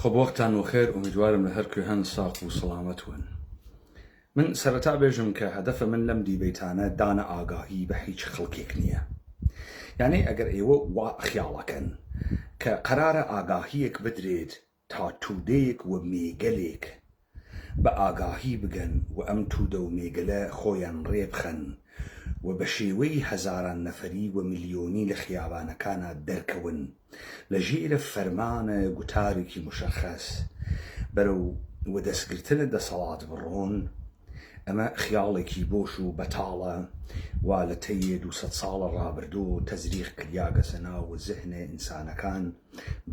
خب وەختان وخێر ئومیدوارم لە هەر کوێهەن ساق و سەڵامەت ون. من سەرەتا بێژم کە هەدەفە من لەم دیبەیتانە دانە ئاگاهی بە هیچ خەڵکێک نییە. یعنی ئەگەر ئێوە وا خیاڵەکەن کە قەرارە ئاگاهیەک بدرێت تا توودەیەک و مێگەلێک بە ئاگاهی بگەن و ئەم توودە و مێگەلە خۆیان ڕێبخەن و بە شێوەی هەزاران نەفەری و میلیۆنی لە خیابانەکانە دەرکەون لە ژێرە فەرمانە گوتارێکی مشەخەس بەرەو و دەستگرتنە دەسەڵات بڕۆن، ئەمە خیاڵێکی بۆش و بەتاڵە وا لە تەیە 200 ساڵە ڕابردوو تەزریق کریاگەسە ناو زەهنە ئینسانەکان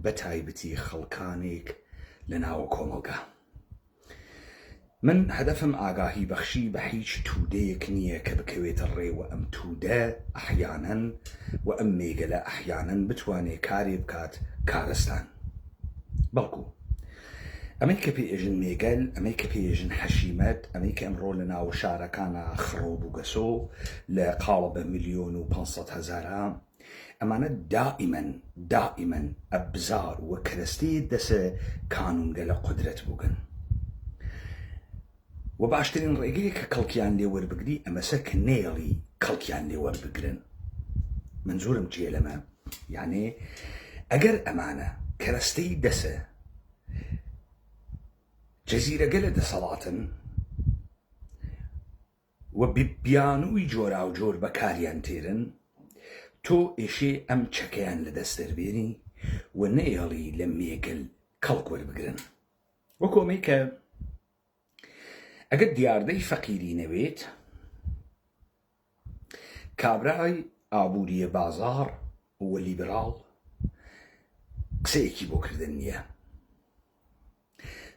بە تایبەتی خەڵکانێک لە ناوە کۆمەلگا. من هەدەفم ئاگاهی بەخشی بە هیچ توودەیەک نییە کە بکەوێتە ڕێوە ئەم توودە ئەحیانەن و ئەم مێگەلە ئەحیانەن بتوانێت کارێ بکات کارستان. بەڵکو ئەمەی کە پێئێژن مێگەل، ئەمەی کە پێئێژن حەشیمەت، ئەمەی کە ئەمڕۆ لە ناو شارەکانە خڕۆب و گەسۆ لە قاڵە بە 1,500,000 ئەمانە دائیمەن ئەبزار و کەرەستەی دەسە کانونگە لە قودرەت بووگن. و باشترین ڕێگەیە کە کەڵکیان لێ وەربگری ئەمەسە کە نێڵی کەڵکیان لێ وەربگرن. منزورم چیە لەمە؟ یعنی ئەگەر ئەمانە کەرەستەی دەسە جەزیرەگە لە دەسەڵاتن و بیانووی جۆرا و جۆر بەکاریان تێرن، تۆ ئێشێ ئەم چەکەیان لە دەست دەربێنی و نێڵی لە مێگەل کەڵک وەربگرن. وەکۆمەی کە ئەگەر دیاردەی فەقیری نەوێت، کابرای ئابووریە بازار و لیبراڵ قسەیەکی بۆ کردن نییە.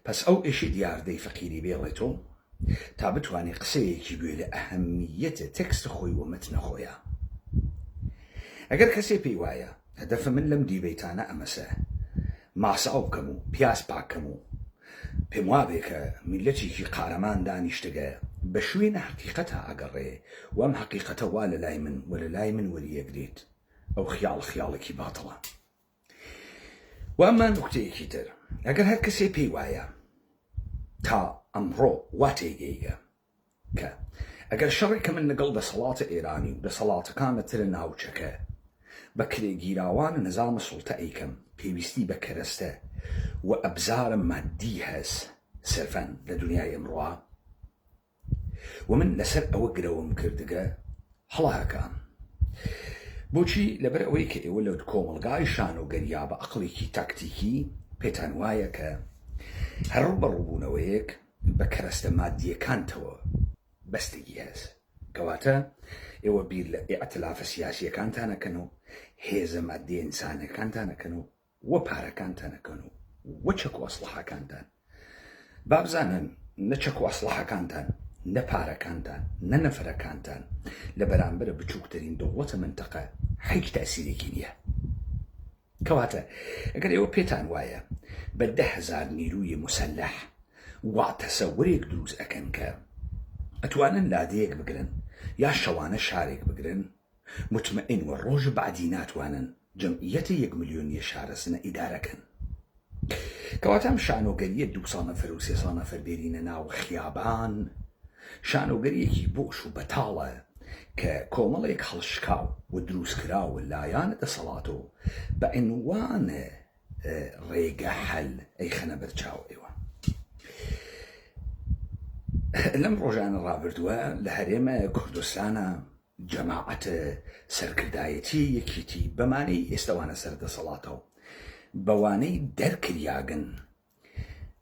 پس ئەو ئێشی دیاردەی فەقیری بێڵێتۆ تا بتوانێت قسەیەکی بێ لە ئەهەمیەتە تێکستە خۆی و مەتنە خۆیە. ئەگەر کەسێ پێی وایە هەدەفە من لەم دیبەیتانە ئەمەسە ماساو بکەم و پیاس پاکەم و پێم وابێ کە میلەتێکی قارەمان دانیشتەگە بە شوێنە حەقیقەتە ئەگەڕێ و ئەم حەقیقەتە وا لە لای من و لە لای من وەریەگرێت، ئەو خیاڵێکی باتڵە. و ئەمە نوکتەیەکی تر، ئەگەر هەر کەسێ پێی وایە تا ئەمڕۆ وا تێگەیگە کە ئەگەر شەڕێکە من لەگەڵ دەسەڵاتە ئێرانی و دەسەڵاتەکانە ترە ناوچەکە بە کرێگیراوانە نەزامە سوڵتە ئەیکەم پێویستی بە کەرەستە و ئەبزارە مادی هەست سەرفەن لە دنیای ئەمڕۆوە و من لەسەر ئەوە گرەوەم کردگە هەڵاکان. بۆچی؟ لەبەر ئەوەی کە ئێوە لە کۆمەلگای شانۆگەریا بە ئەقڵێکی تاکتیکی پێتان وایە کە هەڕوو بەڕووبوونەوەیەک بە کەرەستە مادیەکانتەوە بەستگی هەست، کەواتە ئێوە بیر لە ئێعتلافە سیاسیەکانتانەکەن و هێزە مادی ئینسانەکانتانەکەن و پارەکانتانەکەن و چەک و ئەسلحەکانتان. بابزانن نە چەک و ئەسلحەکانتان، نە پارەکانتان، نە نەفەرەکانتان لە بەرامبەرە بچووکترین دەوڵەتە منتەقە هیچ تاسیرێکی نییە. کەواتە ئەگەر ئێوە پێتان وایە بە 10,000 نیروی مسلح وا تەسەورێک دروست ئەکەن کە ئەتوانن لادەیەک بگرن یا شەوانە شارێک بگرن، مطمئن و ڕۆژ بعدی ناتوانن جەمعیەتە 1 ملیۆنیە شارەسنە ئیدارەکەن. کەواتە ئەم شانۆگەریە 200 نەفەر و 300 نەفەر بێرینە ناو خیابان شانۆگەریەکی بۆش و بەتاڵە کە کۆمەڵێک هەڵشکاو و دروستکراوە لایانە دەسەڵاتۆ بە عنوانە ڕێگە هەل ئەیخەنە بەرچاو ئێوە. لەم ڕۆژانە ڕابردووە لە هەرێمە کوردستانە جەماعەتە سەرکردایەتی یەکیتی بەمانەی ئێستاوانە سەردەسەڵاتەوە بەوانەی دەرکریاگن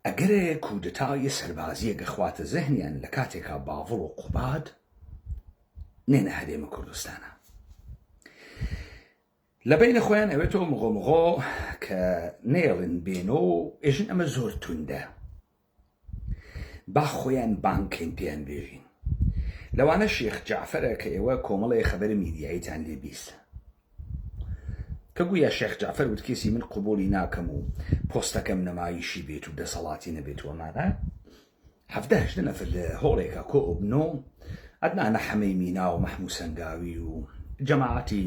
ئەگەرە کودتای سەربازیە گەخواتە زەهنیان لە کاتێکا باوڵ و قوباد نێنە هەرێمە کوردستانە. لە بینە خۆیان ئەوێتەوە مغۆ کە نێڵن بێنۆ و ئێژن ئەمە زۆر توندە، با خۆیان بانکین پێیان بێژین. لەوانە شێخ جعفەرە کە ئێوە کۆمەڵی خەبەر میدیاییتان لێ بیست کە گویا شێخ جعفەر وت کێسی من قبولی ناکەم و پۆستەکەم نەمایشی بێت و دەسەڵاتی نەبێت وەمانە 17 نەفر لە هۆڵێکە کۆ بنۆ ئەدنانە حەمەیمینا و مەحموود سەنگاوی و جەماعەتی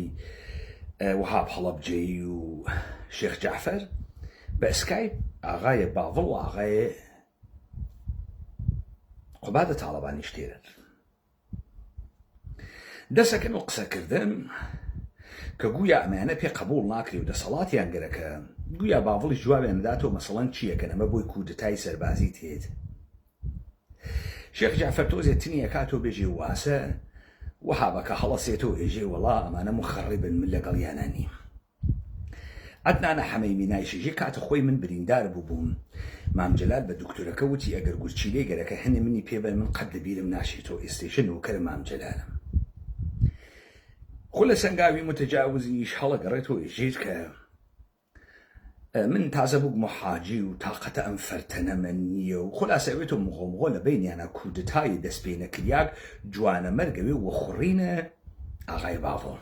وهاب هەڵەبجەیی و شێخ جعفەر بە ئەسکایپ ئاغای باڤڵ و ئاغای قوبادە تاڵەبانی شتێرن دەسەکەن و قسەکردن کە گویا ئەمانە پێ قبول ناکری و دەسەڵاتیان گەرەکە گویا باڤڵی جوابیان دەداتەوە مەسەڵەن چییەکەن ئەمە بۆی کودتای سەربازی تێت شێخ جعفەر تۆزێت تنیە کاتۆ بێژێ واسە وەها بەکە هەڵەسێتەوە ئێژێ وەڵا ئەمانە مخەڕیبن من لەگەڵیانە نیم عەدنانە حەمەیمی نایشێژێ کاتە خۆی من بریندار بووبووم مام جەلال بە دکتۆرەکە وتی ئەگەر گورچیلەی گەرەکە هەنێ منی پێبەر من قەت لەبیرم ناشێتەوە ئێستێشە نۆکەرە مام جەلالم خۆ لە سەنگاوی متەجاوزیش هەڵەگەڕێتەوە ئێژێت کە من تازە بووم حاجی و تااقەتە ئەم فەرتەنەمە نییە و خۆلاسەوێتەوە مغۆمغۆ لە بینیانە کودتای دەستپێ نەکریاک جوانە مەرگەوێ وەخوڕینە ئاغای باڤڵ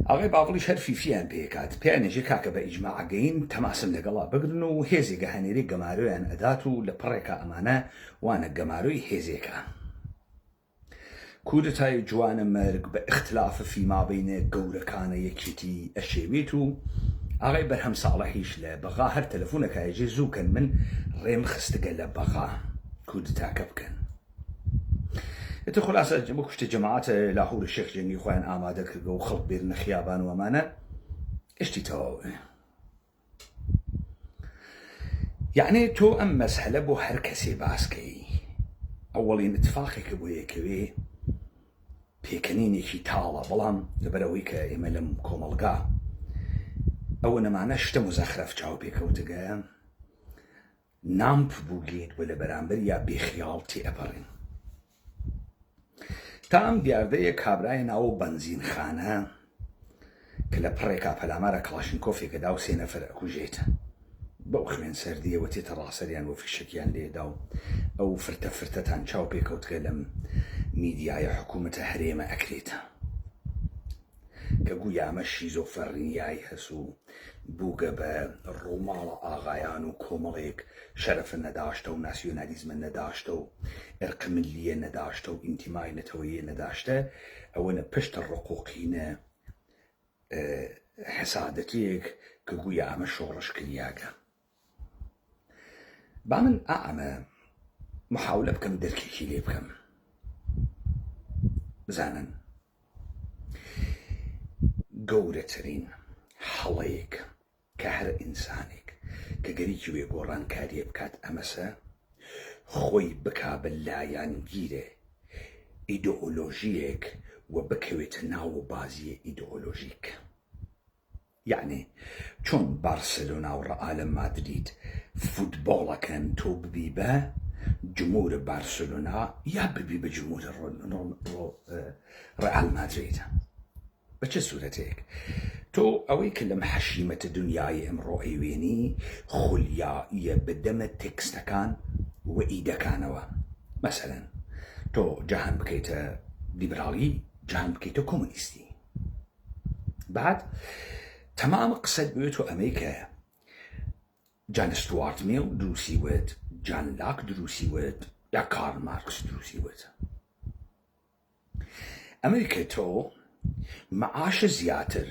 ئاغای باڤڵیش هەر فیفیان پێکات پێیانێژێ کاکە بە ئیجماعگەین تەماسم لەگەڵا بگرن و هێزێگە هەنێری گەمارۆیان ئەدات و لە پڕێکە ئەمانە وانە گەمارۆی هێزێکە کودتای جوانە مەرگ بە اختلافە فیمابینە گەورەکانە یەکێتی ئەشێوێت و ئاغای بەرهەم ساڵەحیش لە بەغا هەر تەلەفۆنەکایژێ زووکەن من ڕێم خستگە لە بەغا کودتاکە بکەن ئێتە خولاسە بۆ کوشتە جەماعەتە لاهوور شێخ جەنگی خۆیان ئامادە کردەوە و خەڵک بێرنە خیابان و ئەمانە ئشتی تەواوە یعنی تۆ ئەم مەسهەلە بۆ هەر کەسێ باسکەی ئەوەڵین اتفاقێکە بۆ یەکەوێ پێکەنینێکی تاڵە بەڵام لەبەرەوەی کە ئێمە لەم کۆمەڵگا ئەوە نەمانە شتە مزەخرەف چاو پێکەوتگەیە نامپ بووگێت و لە بەرامبەر یا بێخیاڵ تێئەپەڕین تا ئەم دیاردەیە کابرای ناوە بەنزینخانە کە لە پڕێکا پەلامارە کڵاشنکۆفێکەدا و 3 نەفەر ئەکوژێت بەو خوێن سەردیەوە تێتە ڕاسەریان و فیشەکیان لێدا و ئەو فرتە فرتەتان چاو پێکەوتکە لەم میدیایە حکوومەتە هەرێمە ئەکرێتە کە گویا ئەمە شیزۆفەرنیای هەس و بووگە بە ڕووماڵە ئاغایان و کۆمەڵێک شەرەفە نەداشتە و ناسیۆنالیزمە نەداشتە و ئەرقملیە نەداشتە و ئینتیمای نەتەوەیە نەداشتە ئەوەنە پشتە ڕقوقینە حەسادەتێک کە گویا ئەمە شۆڕشکریاکە با من ئەمە محاولە بکەم دەرکێکی لێ بکەم بزانن گەورەترین هەڵەیەک کە هەر ئینسانێک کە گەریکی وێ گۆڕانکاریە بکات ئەمەسە خۆی بکا بە لایەنگیرە ئیدئۆلۆژیەک و بکەوێتە ناو بازیە ئیدئۆلۆژیک یعنی چۆن بارسلۆنا و ڕەئال مادرید فوتبۆڵەکەن تۆ ببی بە جمهور بارسلۆنا یا ببی بە جمهور ڕەئال مادرید بە چه سوورەتێک تۆ ئەوەی کە لەم حەشیمەتە دنیای ئەمڕۆ ئەیوێنی خولیاییە بەدەمە تێکستەکان و ئیدەکانەوە مەسەلەن تۆ جەهان بکەیتە لیبرالی جەهان بکەیتە کۆمونیستی بعد تەمام قسەت بوێت و ئەمەیکە جان ستوارت میل دروسیوێت جان لاک دروسیوێت یا کارل مارکس دروسیوێت ئەمەیکە تۆ معاشە زیاتر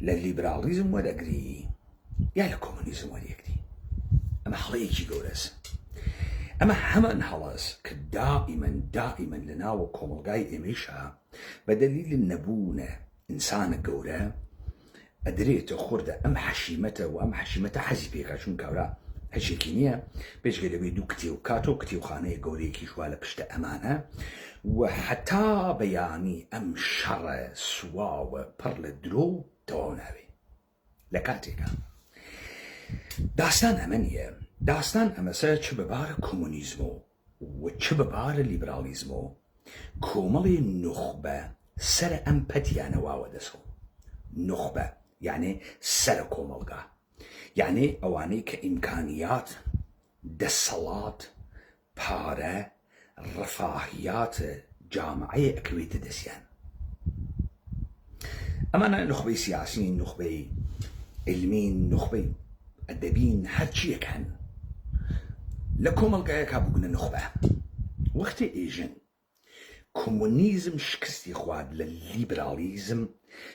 لە لیبرالیزم وەرەگری یا لە کۆمونیزم وەرەگری ئەمە هەڵەیەکی گەورەس ئەمە هەمان هەڵەس کە دائیمەن لە ناوە کۆمەڵگای ئێمەیشە بە دەلیل نەبوونە ئینسانە گەورە ئەدرێتە خوردە ئەم حەشیمەتە و ئەم حەشیمەتە حەزی پێکا چون کاورا هەچێکی نییە پێشگە لەوێ دوو کتێو کاتۆ کتێوخانەیە گەورەیەکی شوا لە پشتە ئەمانە و حتا بەیانی ئەم شەڕە سواوە پڕ لە درۆ تەواو ناوێ لە کاتێکە داستان ئەمە نییە داستان ئەمەسە چ بەبارە کۆمونیزمۆ و چ بەبارە لیبرالیزمۆ کۆمەڵی نوخبە سەر ئەم پەتیانەواوە دەسەوە نوخبە یعنی سەر کۆمەڵگا یعنی ئەوانەی کە ئیمکانیات دەسەڵات پارە ڕەفاهیات جامعەیە ئەکەوێتە دەستیان ئەمانە نوخبەی سیاسین نوخبەی علمین نوخبەی ئەدەبین هەرچیەکەن لە کۆمەڵگایەکا بوونە نوخبە وەختێ ئێژن کۆمونیزم شکستی خوارد لە لیبرالیزم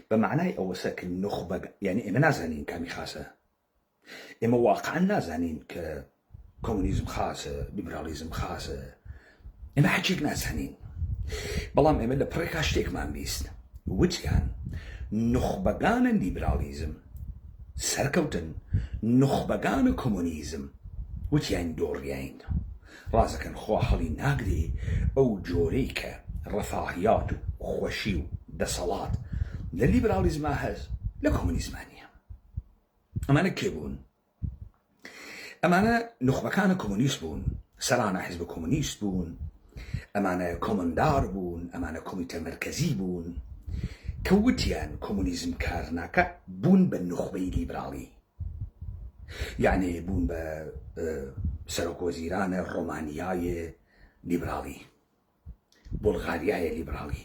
بە معنای ئەوەسە کە نوخبە یعنی ئێمە نازانین کامی خاسە ئێمە واقعا نازانین کە کۆمونیزم خاسە لیبرالیزم خاسە ئێمە حەجێک نازانین بەڵام ئێمە لە پڕێکا شتێکمان بیست وتیان نخبەگانە لیبرالیزم سەرکەوتن نخبەگانە کۆمونیزم وتیان دۆڕیاین ڕازەکەن خوا هەڵی ناگرێ ئەو جۆرەی کە ڕەفاهیات و خۆشی و دەسەڵات لە لیبرالیزما هەز لە کۆمونیزمانیە ئەمانە کێ بوون ئەمانە نخبەکانە کۆمونیست بوون سەرانە حیزب کۆمونیست بوون ئەمانە کۆمەندار بوون ئەمانە کۆمیتە مەرکەزی بوون کە وتیان کۆمونیزم کار ناکە بوون بە نخبەی لیبرالی یعنی بوون بە سەرۆکوەزیرانە ڕۆمانیایە لیبرالی بولغاریایە لیبرالی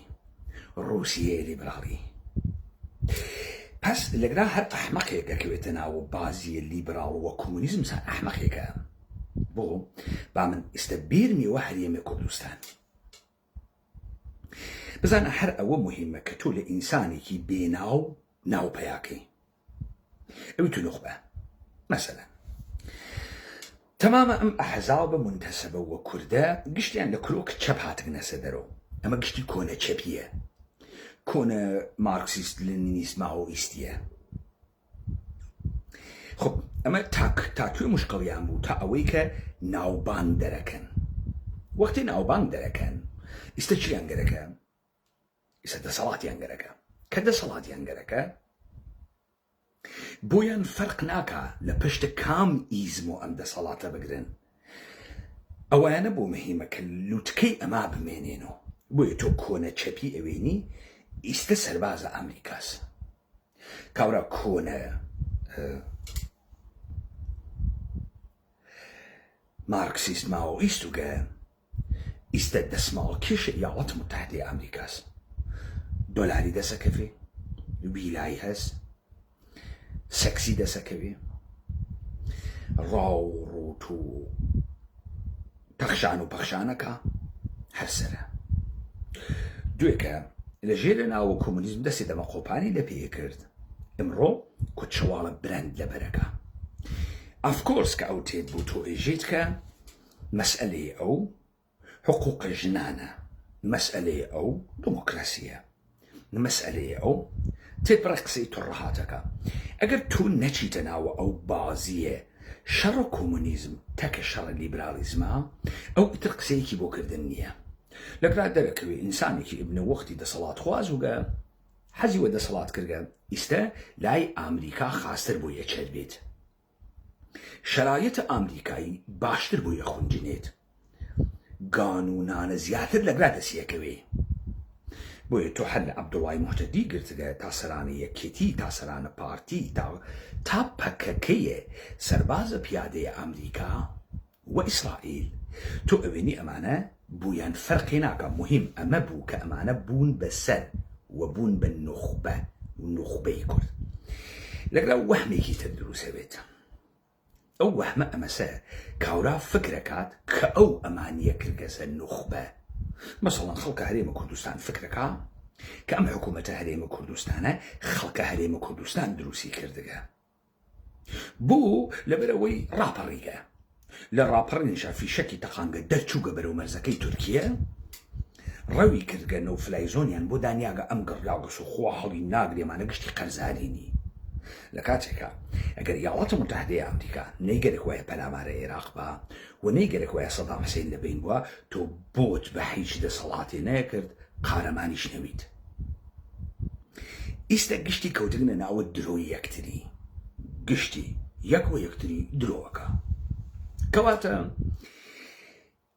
رووسیەیە لیبرالی پس لەگرا هەر ئەحمەقێکە کەوێتە ناوە بازیە لیبرال وە کۆمونیزم سان ئەحمەقێکە بۆ با من ئێستا بیرمیوە هەرێمە کوردستان بزانە هەر ئەوە مهمە کە تۆ لە ئینسانێکی بێناو ناوپەیاکەی ئەوی تو نخبە مەسەلەن تەمامە ئەم ئەحزابە منتەسەبە وە کوردە گشتیان لە کلۆک چەپ هاتنە سەدەرەوە ئەمە گشتی کۆنە چەپیە کۆنە مارکسیست لێنینیست ماوۆئیستیە خب ئەمە تاکوێ مشکڵیان بوو تا ئەوەی کە ناوبانگ دەرەکەن وەختی ناوبانگ دەرەکەن ئێستا چیان گەرەکە ئێستا دەسەڵاتیان گەرەکە کە دەسەڵاتیان گەرەکە بۆیان فەرق ناکا لە پشتە کام ئیزم و ئەم دەسەڵاتە بگرن ئەوانە بۆ مهمە کە لوتکەی ئەما بمێنێنەوە بۆیە تۆ کۆنە چەپی ئەوێنی ئیستە سەربازە ئەمریکاس کاورا کۆنە مارکسیست ماوۆئیست وگە ئیستە دەسماڵ کێشە ئیاڵەت متحدەی ئەمریکاس دۆلاری دەسەکەوێ ویلای هەست سەکسی دەسەکەوێ ڕاو ڕوت و پەخشان و پەخشانەکە هەرسەرە دوێکە لە ژێرە ناوە کۆمونیزم دەستی دەمە قۆپانی لە پێ کرد ئەمڕۆ کوچەواڵە برەند لەبەرەکە ئەفکۆرس کە ئەو تێت بوو تۆ ئێژێت کە مەسئلەی ئەو حقوق ژنانە مەسئلەی ئەو دموکراسیە مەسئلەی ئەو تێت بڕێ قسەی توڕەهاتەکە ئەگەر تو نەچیتە ناوە ئەو بازیە شەڕە کۆمونیزم تەکە شەڕە لیبرالیزمە ئەو ئیتر قسەیەکی بۆ کردن نییە لەگرا دەرەکەوێ ئینسانێکی ئبنە وەختی دەسەڵات خوازوگە حەزی وە دەسەڵات کردگە ئیستە لای ئامریکا خاستر بۆ یەکێت بێت شرایەتە ئامریکایی باشتر بۆ یەخونجنێت گانونانە زیاتر لەگرا دەسیەکەوێ بۆیە تۆ هەر لە عەبدوڵای موحتەدی گرتگە تا سەرانە یەکێتی تا سەرانە پارتی تا پەکەکەیە سەربازە پیادەیە ئەمریکا و ئیسرائیل تۆ ئەوێنی ئەمانە بوویان فەرقی ناکە مهم ئەمە بوو کە ئەمانە بوون بەسەر و بوون بە نخبە و نخبەی کورد لەگرا وەهمێکی تر دروستە بێت ئەو وەهمە ئەمەسە کاورا فکرەکات کە ئەو ئەمانیە کردگەسە نخبە مەسەڵەن خەڵکە هەرێمە کوردستان فکرەکە کە ئەم حکوومەتە هەرێمە کوردستانە خەڵکە هەرێمە کوردستان دروستی کردگە بوو لەبەرەوەی ڕاپەڕیگە لە ڕاپەڕینشا فیشەکی تەقانگە دەرچووگە بەرەو مەرزەکەی تورکیە ڕەوی کردگە نەوفلایزۆنیان بۆ دانیاگە ئەم گەڕلاگەس و خوا هەڵی ناگرێمانە گشتی قەرزارینی لە کاتێکە ئەگەر یاڵەتە متحدەی ئەمریکا نەیگەرێک وایە پەلامارە عێراق بە و نەیگەرێک وایە سەدام حوسێن لەبین بووە تۆ بۆت بە هیچ دەسەڵاتی نەیەکرد قارەمانیش نەویت ئیستە گشتی کەوتنە ناوە درۆی یەکتری گشتی یەک و یەکتری درۆوەکە کەواتە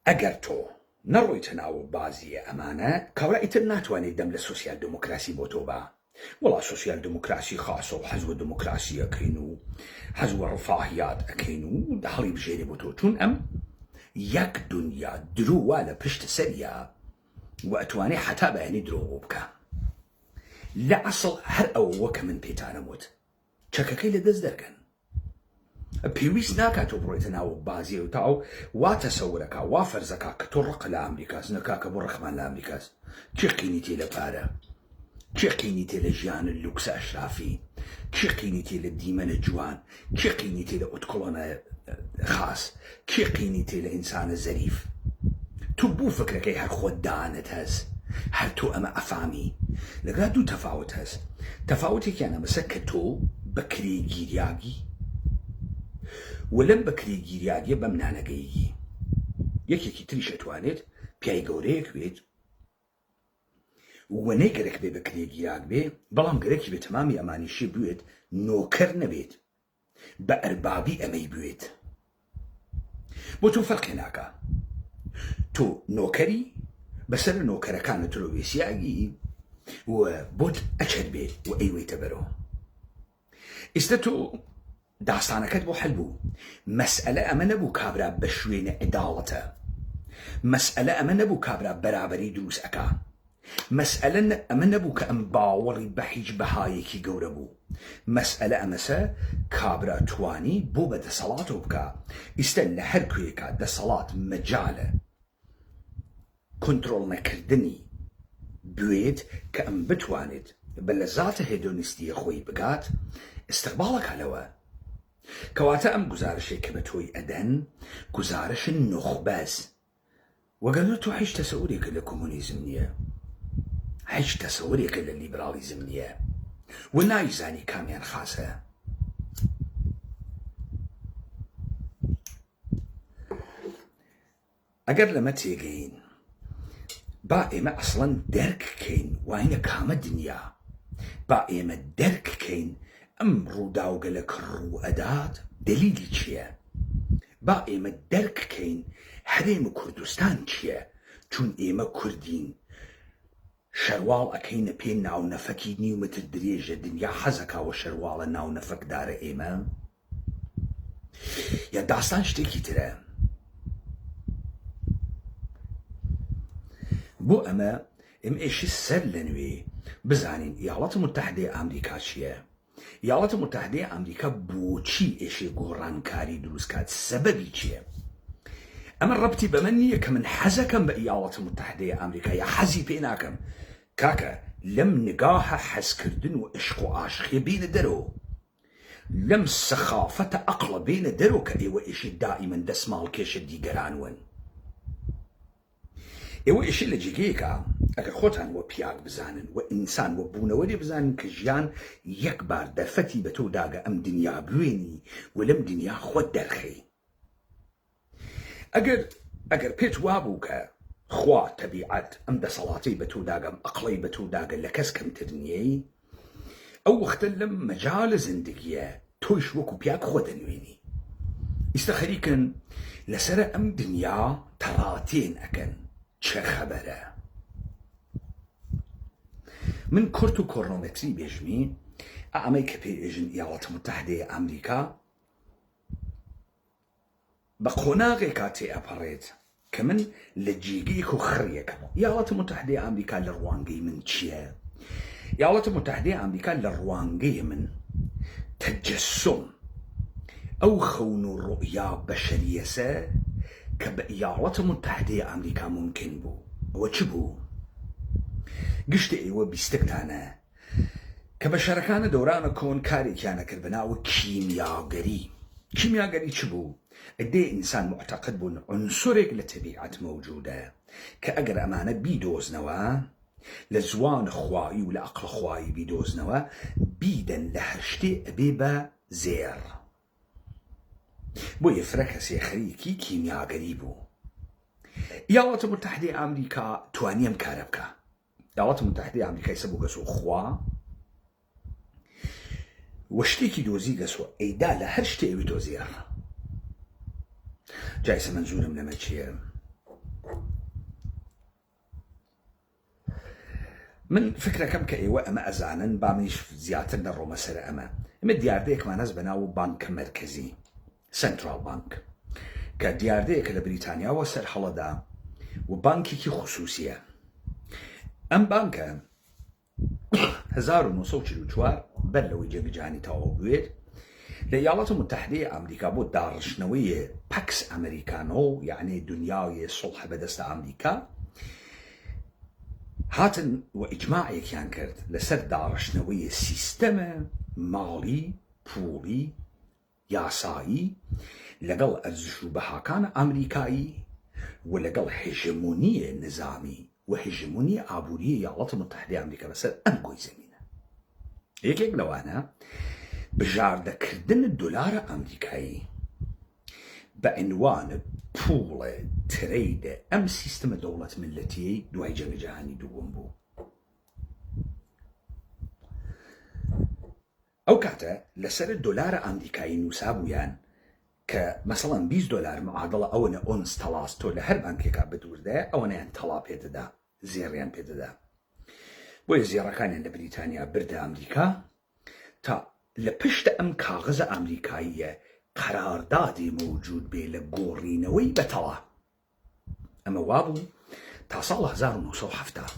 ئەگەر تۆ نەڕۆیتە ناوە بازیە ئەمانە کاورا ئیتر ناتوانێت دەم لە سۆسیال دموکراسی بۆ تۆ بە وڵا سۆسیال دموکراسی خاصە و حەزوە دموکراسی ئەکەین و حەزوە ڕفاهیات ئەکەین و هەڵی بژێرێ بۆ تۆ چون ئەم یەک دنیا درۆوە لە پشت سەریە و ئەتوانێ حتا بەیانی درۆ بۆ بکە لە ئەسڵ هەر ئەوە کە من پێتانم وت چەکەکەی لە دەست دەرکەن پێویست ناکات تۆ بڕۆیتە ناوە بازیە و تاو وا تەسەورەکە وا فەرزەکە کە تۆ ڕق لە ئەمریکاس نەکاکە بۆ ڕەخمان لە ئەمریکاس چی قینی تێ لە پارە چی قینی تێ لە ژیانە لوکسە ئەشرافی کی قینیتی لدیمن جوان، کی قینیتی لأتکلانه خاص، کی قینیتی لإنسان ظریف. تو بو فکرەکەی هەر خۆت دانت هەست، هەر تۆ ئەمە ئەفامی. لەگەڵا دوو تەفاوت هەست. تەفاوتێکیان ئەمەسە کە تۆ بەکرێگیریاگی و لەم بەکرێگیریاگیە بەم نانەگەیگی. یەکێکی تریش ئەتوانێت پیای گەورەیەک بێت وەنەی گەرەک بێ بەکرێگیراک بێ، بەڵام گەرەکی بێت تەمامی ئەمانیشی بوێت نۆکەر نەبێت، بە ئەربابی ئەمەی بوێت. بۆ تۆ فەرقی ناکا. تۆ نۆکەری بەسەر نۆکەرەکانت تۆلۆڤێسیاگی و بۆت ئەچەر بێ و ئەیوەیتە بەرەوە. ئێستا تۆ داستانەکەت بۆ هەل بوو. مەسئلە ئەمە نەبوو کابرا بە شوێنە عەداڵەتە. مەسئلە ئەمە نەبوو کابرا بەرابەری دروست ئەکا. مەسئلە ئەمە نەبوو کە ئەم باوەڕی بە هیچ بەهایەکی گەورە بوو. مەسئلە ئەمەسە کابرا توانی بۆ بە دەسەڵاتەوە بکە. ئێستا لە هەر کوێکە دەسەڵات مەجالە کۆنتڕۆڵ نەکردنی بوێت کە ئەم بتوانێت بە لەزاتە هێدۆنیستیە خۆی بگات، ئستقباڵەکە لەوە. کەواتە ئەم گزارشێک کە بە تۆی ئەدەن گزارشن نۆخبەز. وەگەر تۆ هیچ تەسەورێکە لە کۆمونیزم نییە، هیچ تەسەورێکە لە لیبرالیزم نییە و نایزانی کامیان خاسە. ئەگەر لەمە تێگەین با ئێمە ئەسڵەن دەرککەین واینە کامە دنیا، با ئێمە دەرککەین ئەم ڕووداوگە لە کڕ و ئەدات دلیلی چییە؟ با ئێمە دەرککەین هەرێم و کوردستان چییە؟ چون ئێمە کوردین شەرواڵ ئەکەینە پێ ناونەفەکی نیومتر درێژە دنیا حەزەکاوە شەرواڵە ناونەفەکدارە ئێمە؟ یا داستان شتێکی ترە؟ بۆ ئەمە ئێمە ئێشی سەر لە نوێ بزانین ئیاڵەتە متحدەی ئەمریکا چییە؟ ئیاڵەتە متحدەی ئەمریکا بۆچی ئێشێ گۆڕانکاری دروستکات؟ سەبەبی چییە؟ ئەمە ڕەبتی بە من نییە کە من حەزەکەم بە ئیاڵەتە متحدەی ئەمریکا یا حەزی پێ ناکەم. کاکە لەم نگاهە حەزکردن و عشق و عاشقیە بینە دەرەوە، لەم سەخافەتە ئەقڵە بینە دەرەوە کە ئێوە ئێشی دائیمەن دەسماڵ کێشە دیگەرانون. ئێوە ئێشی لە جێگەیەکە ئەگەر خۆتان وە پیاک بزانن و ئینسان وە بوونەوەری بزانن کە ژیان یەک بار دەرفەتی بە تۆ داگە ئەم دنیا بوێنی و لەم دنیا خۆت دەرخەی. ئەگەر پێت وابوو کە خوا تەبیعەت ئەم دەسەڵاتی بە تۆ داگەم ئەقڵەی بە تۆ داگە لە کەس کەمتر نییەی، ئەو وەختە لەم مەجالە زندگیە تۆیش وەکو پیاک خۆ دەنوێنی. ئێستا خەریکن لەسرە ئەم دنیا تەڕاتێن ئەکەن چه خەبەرە. من کورت و کۆڕۆمەتری بێژمی ئەمەی کە پێئێژن ئیاڵەتە متحدەی ئەمریکا بە قۆناغێکا تێئەپەڕێت کە من لە جێگەیەک و خڕیەکەم. ئیاڵەتە متحدەی ئەمریکا لە ڕوانگەی من چییە؟ ئیاڵەتە متحدەی ئەمریکا لە ڕوانگەی من تەجەسوم ئەو خەون و ڕوئیا بەشەریەسە کە بە ئیاڵەتە متحدەی ئەمریکا ممکن بوو. ئەوە چ بوو؟ گشتە ئێوە بیستەکتانە کە بەشەرەکانە دەورانە کۆن کارێکیانە کرد بەناوە کیمیاگەری. کیمیاگەری چ بوو؟ ئەدێ ئینسان معتەقد بوون عنسورێک لە تەبیعەت مەوجودە کە ئەگەر ئەمانە بیدۆزنەوە لە زوان خوایی و لە عەقڵ خوایی بیدۆزنەوە بیدەن لە هەر شتێ ئەبێ بە زێر. بۆ یەفرە کەسێ خەریکی کیمیاگەری بوو. ئیاڵەتە متحدەی ئەمریکا توانی ئەم کارە بکە. ئیاڵەتە متحدەی ئەمریکای سەبوو گەسۆ خوا وە شتێکی دۆزی گەسۆ ئەیدا لە هەر شتێ ئەوی دۆزیە. جایسە منزورم لەمە چییە؟ من فکرەکەم کە ئێوە ئەمە ئەزانن با منیش زیاتر نەڕۆمە سەر ئەمە. ئەمە دیاردەیەکمان هەست بەناو بانکە مەرکەزی سنترال بانک کە دیاردەیەکە لە بریتانیاوە سەر هەڵەدا و بانکێکی خصوصیە. ئەم بانکە 1944 بەر لەوەی جێگەجانی تەواو بوێت لە ئیاڵەتە متحدەی ئەمریکا بۆ داڕشتنەوەی پەکس ئەمریکانۆ یعنی دنیای سڵح بەدەستە ئەمریکا هاتن و ئیجماعێکیان کرد لەسەر داڕشتنەوەی سیستەمە ماڵی پوڵی یاسایی لەگەڵ ئەرزش و بەهاکان ئەمریکایی و لەگەڵ هێژمۆنیە نظامی و هێژمۆنی ئابووریە وڵاتە متحدەی ئەمریکا بەسەر ئەم گۆی زەمینە. یەکێک لەوانە بژاردەکردن دۆلارە ئەمریکایی بە عنوانە پوڵە ترەیدە ئەم سیستەمە دەوڵەت ملەتیەی دوای جەنگی جیهانی دووەم بوو. ئەو کاتە لەسەر دۆلارە ئەمریکایی نووسابوویان کە مەسەڵەن 20 دۆلار معادڵە ئەوەنە ئۆنس تەڵاس تۆ لە هەر بانکێکا بەدووردایە ئەوەنەیان تەڵا پێدەدا زێڕیان پێدەدا. بۆیە زێڕەکانیان لە بریتانیا بردە ئەمریکا تا لە پشتە ئەم کاغەزە ئەمریکاییە قەراردادی موجود بێ لە گۆڕینەوەی بەتەڵا. ئەمە وابوو تا ساڵ 1970.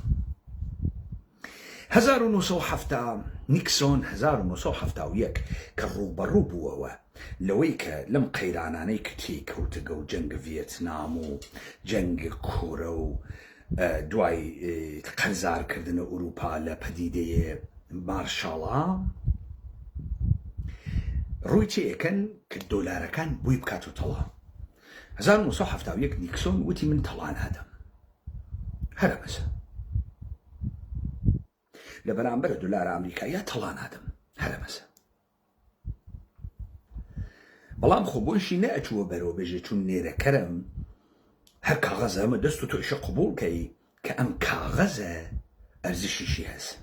1970 نیکسۆن 1971 کە ڕووبەڕوو بووەوە لەوەی کە لەم قەیرانانەی کە تێکەوتگە و جەنگ ڤێتنام و جەنگ کۆرە و دوای قەرزارکردنە ئوروپا لە پەدیدەیە مارشاڵا ڕووی تێکەن کە دۆلارەکان بووی بکات و تەڵا. 1971 نیکسۆن وتی من تەڵا نادەم، هەرە بەسە لە بەرامبەرە دۆلارە ئەمریکاییە تەڵا نادەم، هەرە بەسە. بەڵام خۆ بۆشی نەئەچووە بەرەوە بێژێ چون نێرەکەرم هەر کاغەزە ئەمە دەست و تۆیشە قبوڵکەی کە ئەم کاغەزە ئەرزشیشی هەست.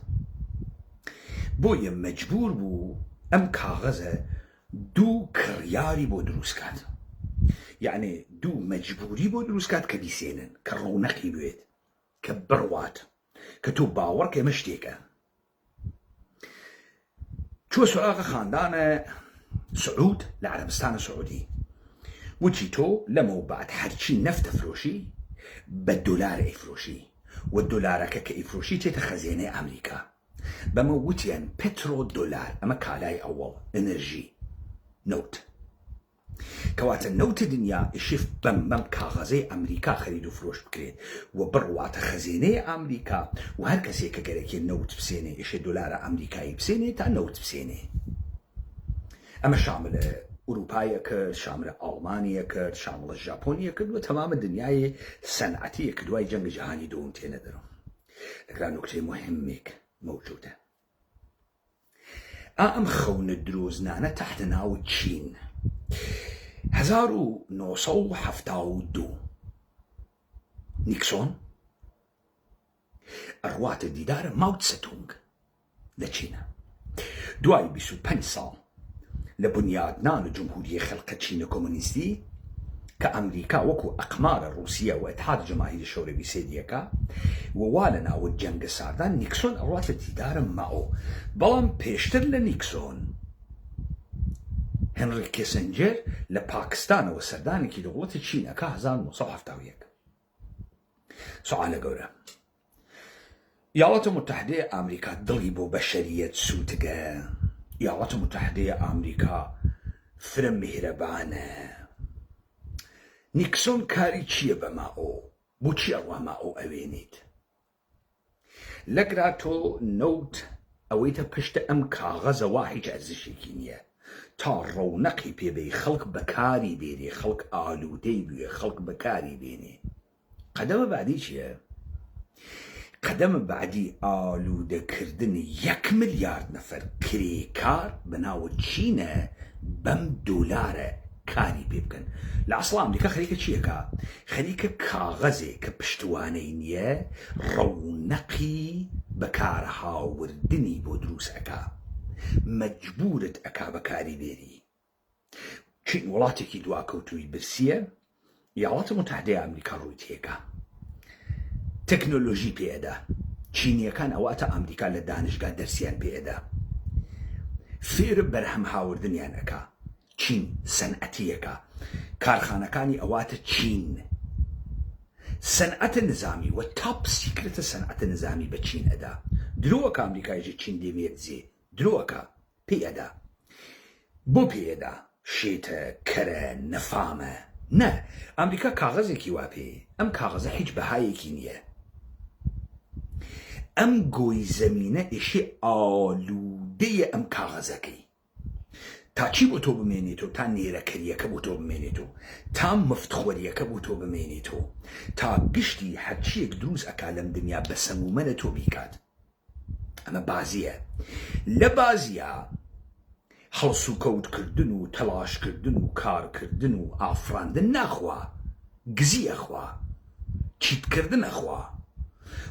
بۆیە مەجبور بوو ئەم کاغەزە دوو کڕیاری بۆ دروستکات، یعنی دوو مەجبوری بۆ دروستکات کە بیسێنن کە ڕوونەقی بێت کە بڕوات کە تۆ باوەڕکە ئێمە شتێکە. چوە سوراغە خاندانە سعود لە عەرەبستانە سعودی وتی تۆ لەمە و بعد هەرچی نەفتە فرۆشی بە دۆلار ئەیفرۆشی و دۆلارەکە کە ئەیفرۆشی تێتە خەزێنەی ئەمریکا. بەمە وتیان پێترۆ دۆلار، ئەمە کالای ئەوەڵ ئەنەرژی نەوت، کەواتە نەوتە دنیا ئیشف بەم کاغەزەی ئەمریکا خەرید و فرۆش بکرێت و بڕواتە خەزێنەی ئەمریکا و هەر کەسێک کە گەرەکێ نەوت بسێنێ ئیشە دۆلارە ئەمریکایی بسێنێ تا نەوت بسێنێ. ئەمە شاملە ئوروپایە کرد، شاملە ئەڵمانیە کرد، شاملە ژاپۆنیە کرد و تەمامە دنیای سەنعەتیە کە دوای جەنگی جیهانی دووەم تێنە دەڕۆم. لەگرا نوکتەی مهمێک موجودە. ئەم خەونە درۆزنانە تحتە ناو چین 1972 نیکسۆن ئەڕواتە دیدارە ماو تسەتونگ لە چینە. دوای 25 ساڵ لە بنیادنان جمهوریە خەڵقە چینە کۆمونیستی کە ئەمریکا وەکو ئەقمارە رووسیا و ئەتحاد جەماهیری شۆڕەوی سێدیەکە ووا لە ناوە جەنگە ساردان نیکسۆن ئەڕواتە دیدارە ماو. بەڵام پێشتر لە نیکسۆن هێنری کیسنجەر لە پاکستانەوە سەردانێکی دەوڵەتی چینەکە 1971. سوالە گەورە، یاڵەتە متحدەیە ئەمریکا دڵی بۆ بەشەریەت سووتگە، یاڵەتە متحدەیە ئەمریکا فرە میهرەبانە، نیکسۆن کاری چییە بە ماۆ؟ بۆچی ئەڕوا ماۆ ئەوێنیت؟ لەگرا تۆ نەوت ئەوەیتە پشتە ئەم کاغەزەوە هیچ ئەرزشێکی نییە تا ڕەونەقی پێبێ خەڵک بەکاری بێنێ، خەڵک ئالوودەی بوێ، خەڵک بەکاری بێنێ. قەدەمە بعدی چییە؟ قەدەمە بعدی ئالوودەکردن 1 ملیارد نەفەر کرێکار بەناوە چینە بەم دۆلارە کاری پێ بکەن. لە ئەسڵ ئەمریکا خەریکە چیەکە؟ خەریکە کاغەزێک کە پشتوانەی نییە ڕەونەقی بەکارهاوردنی بۆ دروست ئەکا، مەجبورت ئەکا بەکاری بێنی. چین وڵاتێکی دواکەوتووی برسیە، یاڵەتە متحدەیە ئەمریکا ڕووی تێکە تەکنۆلۆژی پێدە. چینیەکان ئەواتە ئەمریکا لە دانشگا دەرسیان پێدە، فێرە بەرهەم هاوردنیان ئەکا. چین سەنعەتیەکە، کارخانەکانی ئەواتە چین. سەنعەتە نظامی و تاپ سیکرێتە سەنعەتە نظامی بە چین ئەدا. درۆوەکە ئەمریکایەکی چین دێمێت زێ، درۆوەکە پێدە. بۆ پێدە؟ شێتە کەرە نەفامە؟ نە، ئەمریکا کاغەزێکی وا پێ، ئەم کاغەزە هیچ بەهایەکی نییە. ام گوی زمینه ایشی آلوده ام کاغذکی تا چی بۆ تۆ بمێنێتەوە تا نێرەکەریەکە بۆ تۆ بمێنێتەوە تا مفتخۆریەکە بۆ تۆ بمێنێتەوە تا گشتی هەرچیەک دروست ئەکا لەم دنیا بە سەمومەنە تۆ بیکات ئەمە بازیە لە بازیە هەڵس و کەوتکردن و تەلاشکردن و کارکردن و ئافراندن ناخوا گزی ئەخوا چیتکردن ئەخوا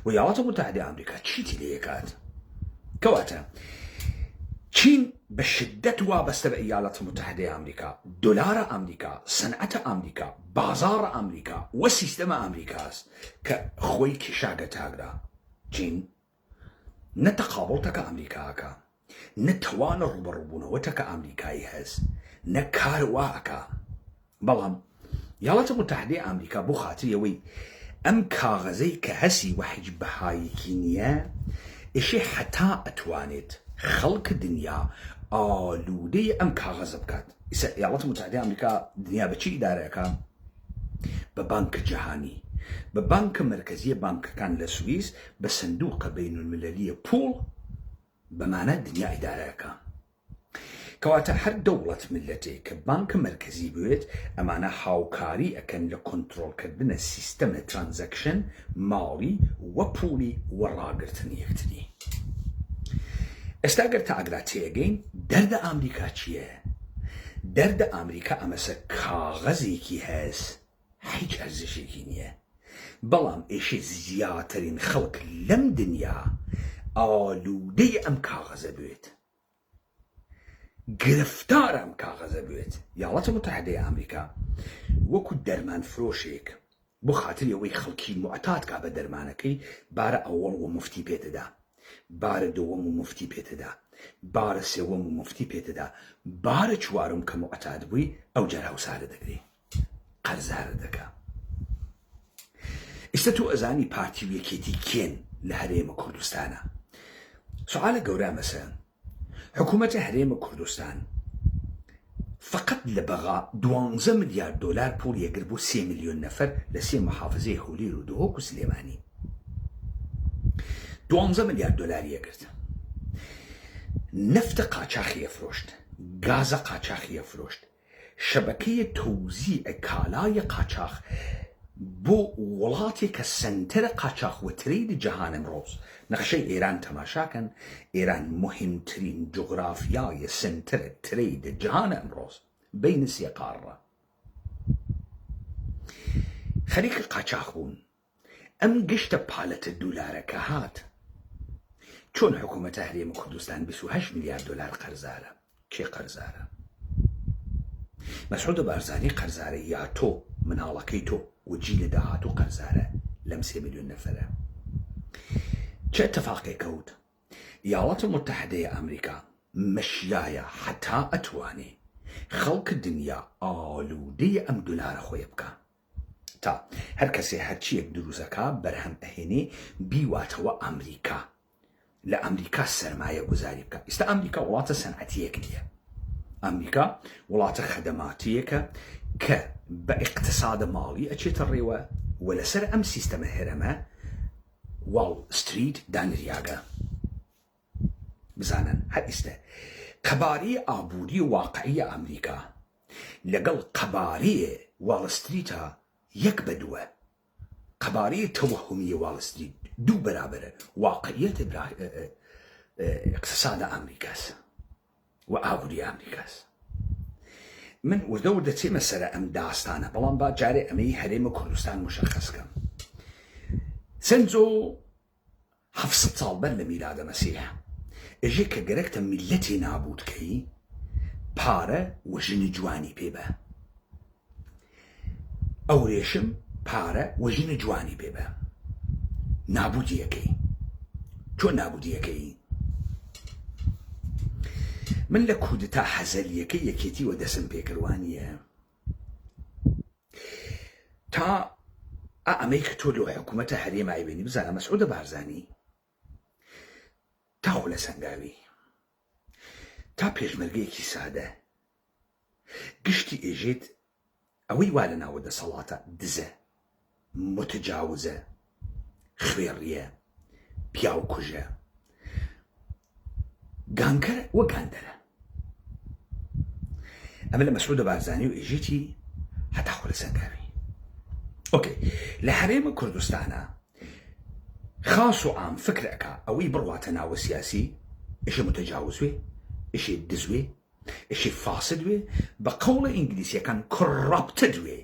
ویاڵاتە متحدە ئەمریکا چیتی لێکات کەواتە چین بشدت وابسته به ایالات متحده آمریکا دلار آمریکا صنعت آمریکا بازار آمریکا و سیستم آمریکا است که خوی کشاگه تاگرا چین نه تقابل تک آمریکا کا نه توان روبروبونه و تک آمریکایی هست نه کار واکا بلام ایالات متحده آمریکا بو خاطر یوی ام کاغذی که هسی وحج بهای کینیه اشی حتی اتوانید خلق دنیا آلوده ام کاغذ بکات ایالات متحده آمریکا دنیا به چی اداره که به بانک جهانی به بانک مرکزی بانک کان لسوئیس به صندوق بین المللی پول به معنی دنیا اداره که کواتا هر دولت ملتی که بانک مرکزی بوید امانه هاوکاری اکن لکنترول کردن سیستم ترانزکشن مالی و پولی و راگرتنی یکتنی استاگر تا اگراتی اگین درد آمریکا چیه؟ درد آمریکا امسا کاغذی کی هست هیچ ارزشی کی نیه بلام ایشی زیادترین خلق لم دنیا آلوده ام کاغذه بوید گرفتار ام کاغذه بوید ایالات متحده آمریکا وکو درمان فروشیک بو خاطر یوی خلقی معتاد که به درمانکی بار اول و مفتی پیت ده بار دوم و مفتی پیت ده بار سوم و مفتی پیت ده بار چوارم که معتاد بوی او جرهو ساره دگری قرزار دکا استتو ازانی پارتی ویکیتی کین لحریم کردستانه سؤال قورا مثلا حكومة هريم كردستان فقط لبغاء 12 مليار دولار بول يقربوا 3 مليون نفر لسي محافظي هولير ودهوك وسليماني 12 مليار دولار يقرد نفط قاچاخ يفروشت غاز قاچاخ يفروشت شبكية توزيع كالاي قاچاخ بو ولاتي كسنتر قاچاخ وتريد جهان امروز نقشه ایران تماشا کن ایران مهمترین جغرافیای سنتر ترید جهان امروز بین سی قاره خلیق قاچاخ بون ام گشت پالت دولار که هات چون حکومت هریم کردستان 28 میلیارد دلار قرضاره چه قرضاره مسعود بارزانی قرضاره یا تو مناڵەکەی تۆ و جیل داهاتوو قەرزارە لەم 3 ملیۆن نەفەرە چه اتفاقی کەوت ایالات متحده ئەمریکا مەشیایە حتا ئەتوانێ خەڵک دنیا ئالوودەی ئەم دولارە خۆی بکە تا هەر کەسێ هەرچیەک دروستەکە بەرهەم ئەهێنێ بیواتەوە ئەمریکا لە ئەمریکا سەرمایە گوزاری بکە ئێستا ئەمریکا وڵاتە سەنعەتیەک نییە ئەمریکا وڵاتە خەدەماتیەکە کە بە ئیقتساد ماڵی ئەچێتە ڕێوە و لەسەر ئەم سیستەمە هێرەمە واڵ ستریت دانریاگە بزانن هەر ئێستا قەبارەی ئابووری واقعیە ئەمریکا لەگەڵ قەبارەیە واڵ ستریتە یەک بە دووە قەبارەی تەوەهومیە واڵ ستریت دوو بەرابەرە واقعیەتە اقتصادە ئەمریکاس و ئابووری ئەمریکاس من وردە چێمە سەر ئەم داستانە بەڵام با جارێ ئەمەی هەرێمە کوردستان مشخصکەم سنجۆ 700 ساڵ بەر لە میلادە مەسیح ئەژێ کە گەرەکتە میلەتی نابودکەی پارە و ژنی جوانی پێ بە ئەو رێشم پارە و ژنی جوانی پێ بە نابودیەکەی چۆن نابودیەکەی من لە کودتا حەزەریەکە یەکێتی و دەسم پێکردوانیە تا ئەمەی کە تۆ لە حکوومەتە هەرێمای بینی بزانە مەسعودە بارزانی تاو لە سەنگاوی تا پێشمەرگەیەکی سادە گشتی ئێژێت ئەوەی وا لە ناوە دەسەڵاتە دزە متجاوزە خوێڕیە پیاو کوژە گانکەرە وە گاندەرە ئەمە لە مەسعودە بارزانی و ئێژێتی هەتا خۆ لە سەنگاوی ئۆکەی لە هەرێمە کوردستانە خاص و عام فکرەکە ئەوەی بڕواتە ناوە سیاسی ئیشی متەجاوز وێ ئیشی دز وێ ئیشی فاسد وێ بە قەوڵە ئینگلیسیەکان corrupted وێ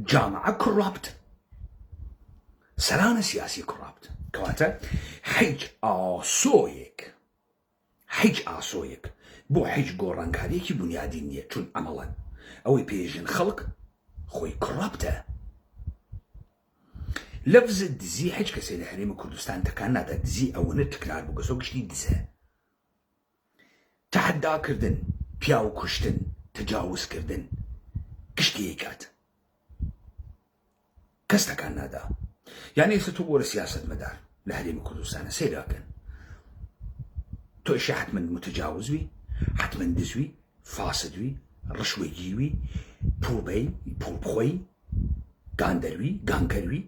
جامعە corrupt سەرانە سیاسی corrupt کەواتە هیچ ئاسۆیەک بۆ هیچ گۆڕانکاریەکی بنیادی نییە چون ئەمەڵەن ئەوەی پێژن خەڵک خۆی corruptە لەفز دزی هیچ کەسێ لە هەرێمە کوردستان تەکان نادا دزی ئەوەنە تکرار بوو گەسۆ گشتی دزە تەحەداکردن پیاو کوشتن تەجاوزکردن گشتی کات کەس تەکان نادا یعنی ئێستا تۆ وەرە سیاسەتمەدار لە هەرێمە کوردستانە سەیراکەن تۆ ئیشی حتمەن متەجاوزوی حتمەن دزوی فاسدوی ڕشوەیگیوی پوڵبەی پوڵبخۆی گاندەروی گانکەروی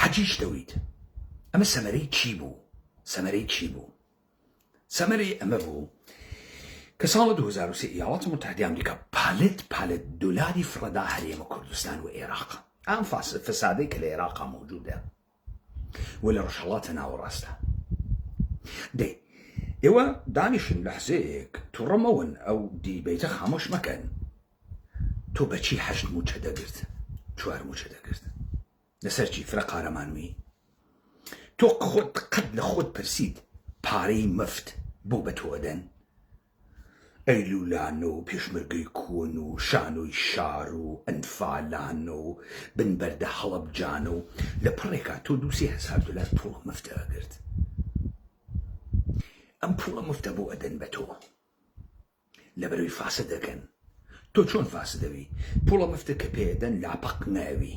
حەجیش دەویت ئەمە سەمەرەی چی بوو سەمەرەی ئەمە بوو کە ساڵە 2003 ئیاڵاتە متحدەی ئەمریکا پالێت دولاری فرەدا هەرێمە کوردستان و عێراق ئەم فسادەی کە لە عێراقا موجودە و لە ڕۆژهەڵاتە ناوەڕاستە دەی ئێوە دانیشن لە حزەیەک تووڕەمەون ئەو دیبەیتە خامۆش مەکەن تۆ بەچی 8 موچە دەگرت 4 موچە دەگرت لەسەر چی فرە قارەمانوی تۆ قەت لە خۆت پرسید پارەی مفت بۆ بە تۆ ئەدەن ئەی لولان و پێشمەرگەی کۆن و شانۆی شار و ئەنفالان و بنبەردە هەڵەبجان و لە پڕێکا تۆ $2,000 پوڵ مفتە ئەگرت ئەم پوڵە مفتە بۆ ئەدەن بە تۆ لەبەرەوەی فاسد دەکەن تۆ چۆن فاسدەوی پوڵە مفتە کە پێدەن لاپەق ناوی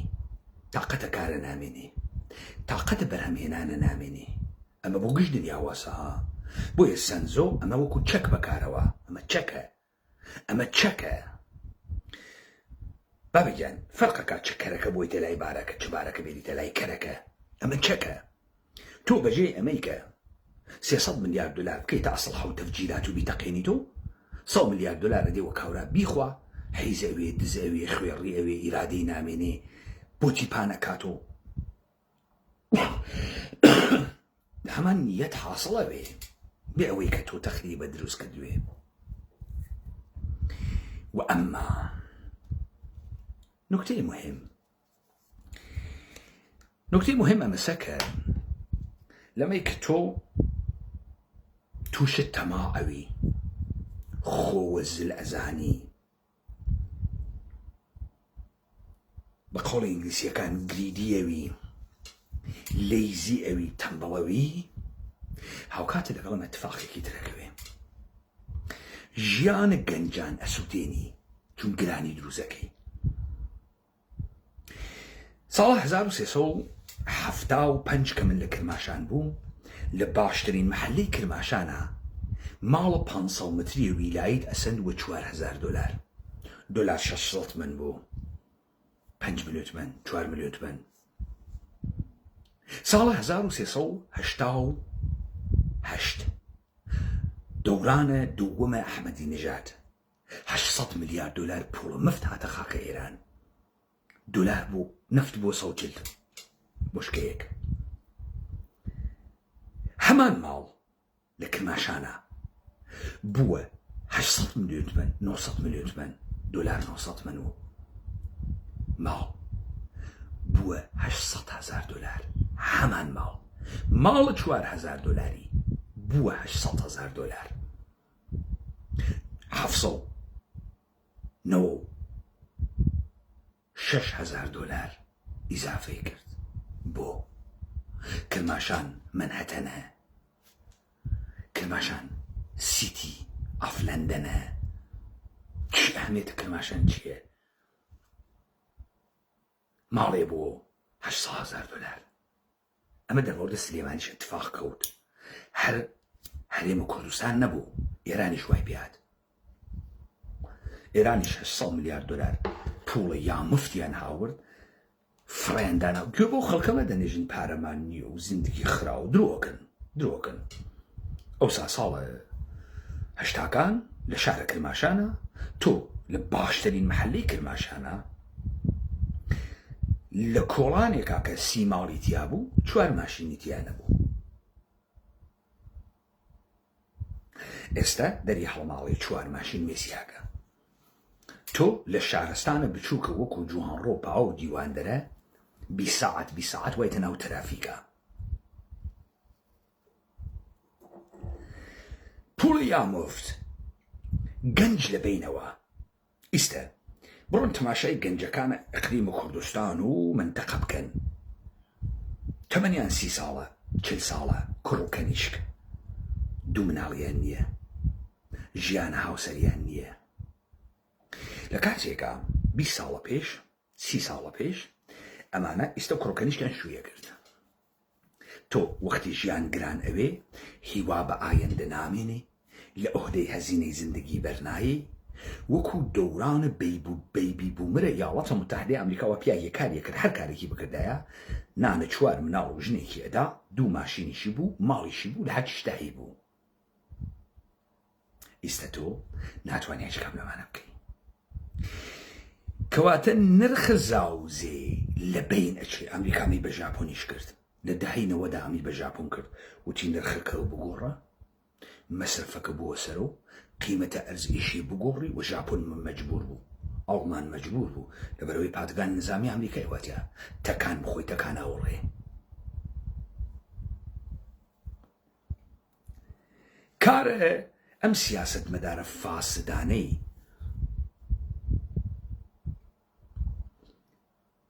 تاقەتە کارە نامێنێ تاقەتە بەرهەمهێنانە نامێنێ ئەمە بۆ گشت دنیاوەسە بۆیە سەنزۆ ئەمە وەکو چەک بەکارەوە ئەمە چەکە بابەگیان فەرقەکە چ کەرەکە بۆیتە لای بارەکە چ بارەکە بێریتە لای کەرەکە ئەمە چەکە تۆ بەجێ ئەمەیکە $300 ملیار بکەیتە ئەسڵ حەوت تەفجیرات و بیتەقێنی تۆ $100 ملیار دێوە کاورا بیخوا حیز ئەوێ دز ئەوێ خوێڕی ئەوێ ئیرادەی نامێنێ بۆچی پانەکاتۆ هەمان نیەت حاصڵە بێ بێ ئەوەی کە تۆ تەخریبە دروست کردوێ و ئەمما نکتەی مهم ئەمەسە کە لەمەی کە تۆ تووشت تەماعەوی خۆوە زل ئەزانی بە قەوڵی ئینگلیسیەکان گریدیەوی لەیزی ئەوی تەمبەڵەوی هاوکاتە لەگەڵم ئەتفاقێکی ترەکەوێ ژیانە گەنجان ئەسووتێنی چون گرانی دروزەکەی ساڵە 1375 کە من لە کرماشان بووم لە باشترین محلەی کرماشانە ماڵە 500 متری ویلایت ئەسەند وە $4,000 دلار 600 من بوو 5 ملیۆن 4 ملیۆن ساڵە 1388 دەورانە دووەمە ئەحمەدی نژاد $800 ملیار پوڵە مفت هاتە خاکە ئێران دلار بوو نفت بۆ 100 جلد بۆشکەیەک هەمان ماڵ لە کرماشانە بووە 800 ملیۆن 900 ملیۆن دلار 900 من و ماڵ بووە $800,000 هەمان ماڵە $4,000 بووە $800,000 $6,000 ئیزافەی کرد بۆ کرماشان منهەتەنە کرماشان سیتی ئەف لەندەنە چی ئەهمیێتە کرماشان چییە ماڵێ بۆ $800,000 ئەمە دەربارەی سلێمانیش اتفاق کەوت هەر هەرێمە کوردستان نەبوو ئێرانیش وای پێهات ئێرانیش $800 ملیار پوڵە یا مفتیان هاورد فڕێندانە گوێ بۆ خەڵکەمە دەنێژن پارەمان نییە و زیندگی خرا و درۆکن ئەو ساڵە هەشتاکان لە شارە کرماشانە تۆ لە باشترین محلەی کرماشانە لە کۆڵانێکا کە 30 ماڵی تیا بوو 4 ماشینی تیا نەبوو. ئێستا دەری هەڵماڵی 4 ماشین مێسیاکە. تۆ لە شارستانە بچووکە وەکو جوهانڕۆ پاو و دیواندەرە 20 ساعت وایتە ناو ترافیکە. پوڵی یامۆفت گەنج لە بینەوە. ئیستە بڕۆن تەماشای گەنجەکانە ئەقلیمە کوردستان و منتەقە بکەن. تەمەنیان 30 ساڵە 40 ساڵە کوڕ و کەنیشک 2 مناڵیان نییە، ژیانە هاوسەریان نییە. لە کاتێکە 20 ساڵە پێش 30 ساڵە پێش ئەمانە ئیستە کوڕ و کەنیشکیان شوویە کرد. تۆ وەختی ژیان گران ئەوێ هیوا بە ئایەندە نامێنێ لە ئۆهدەی هەزینەی زیندگی بەرنایی وەکو دەورانە بەیبی بوومرە یاڵەتە متحدەی ئەمریکاوە پیاوی کاریە کرد هەر کارێکی بکردایە نانە 4 مناڵ و ژنێکی ئەدا 2 ماشینیشی بوو ماڵیشی بوو لە هەچشتایی بوو. ئیستە تۆ ناتوانێت هیچ کام لەمانە بکەی. کەواتە نرخە زاوزێ لە بین ئەچێ. ئەمریکامی بە ژاپۆنیش کرد لە دەهەی 90دا ئەمی بە ژاپۆن کرد وتی نرخەکە بگۆڕە مەسرفەکە بووە سەرۆ قیمەتە ئەرزیشی بگۆڕی و ژاپۆن مەجبور بوو ئەڵمان مەجبور بوو لەبەرەوەی پادگان نظامی ئەمریکای واتە تەکان بخۆی تەکان ئاوەڕێ. کارە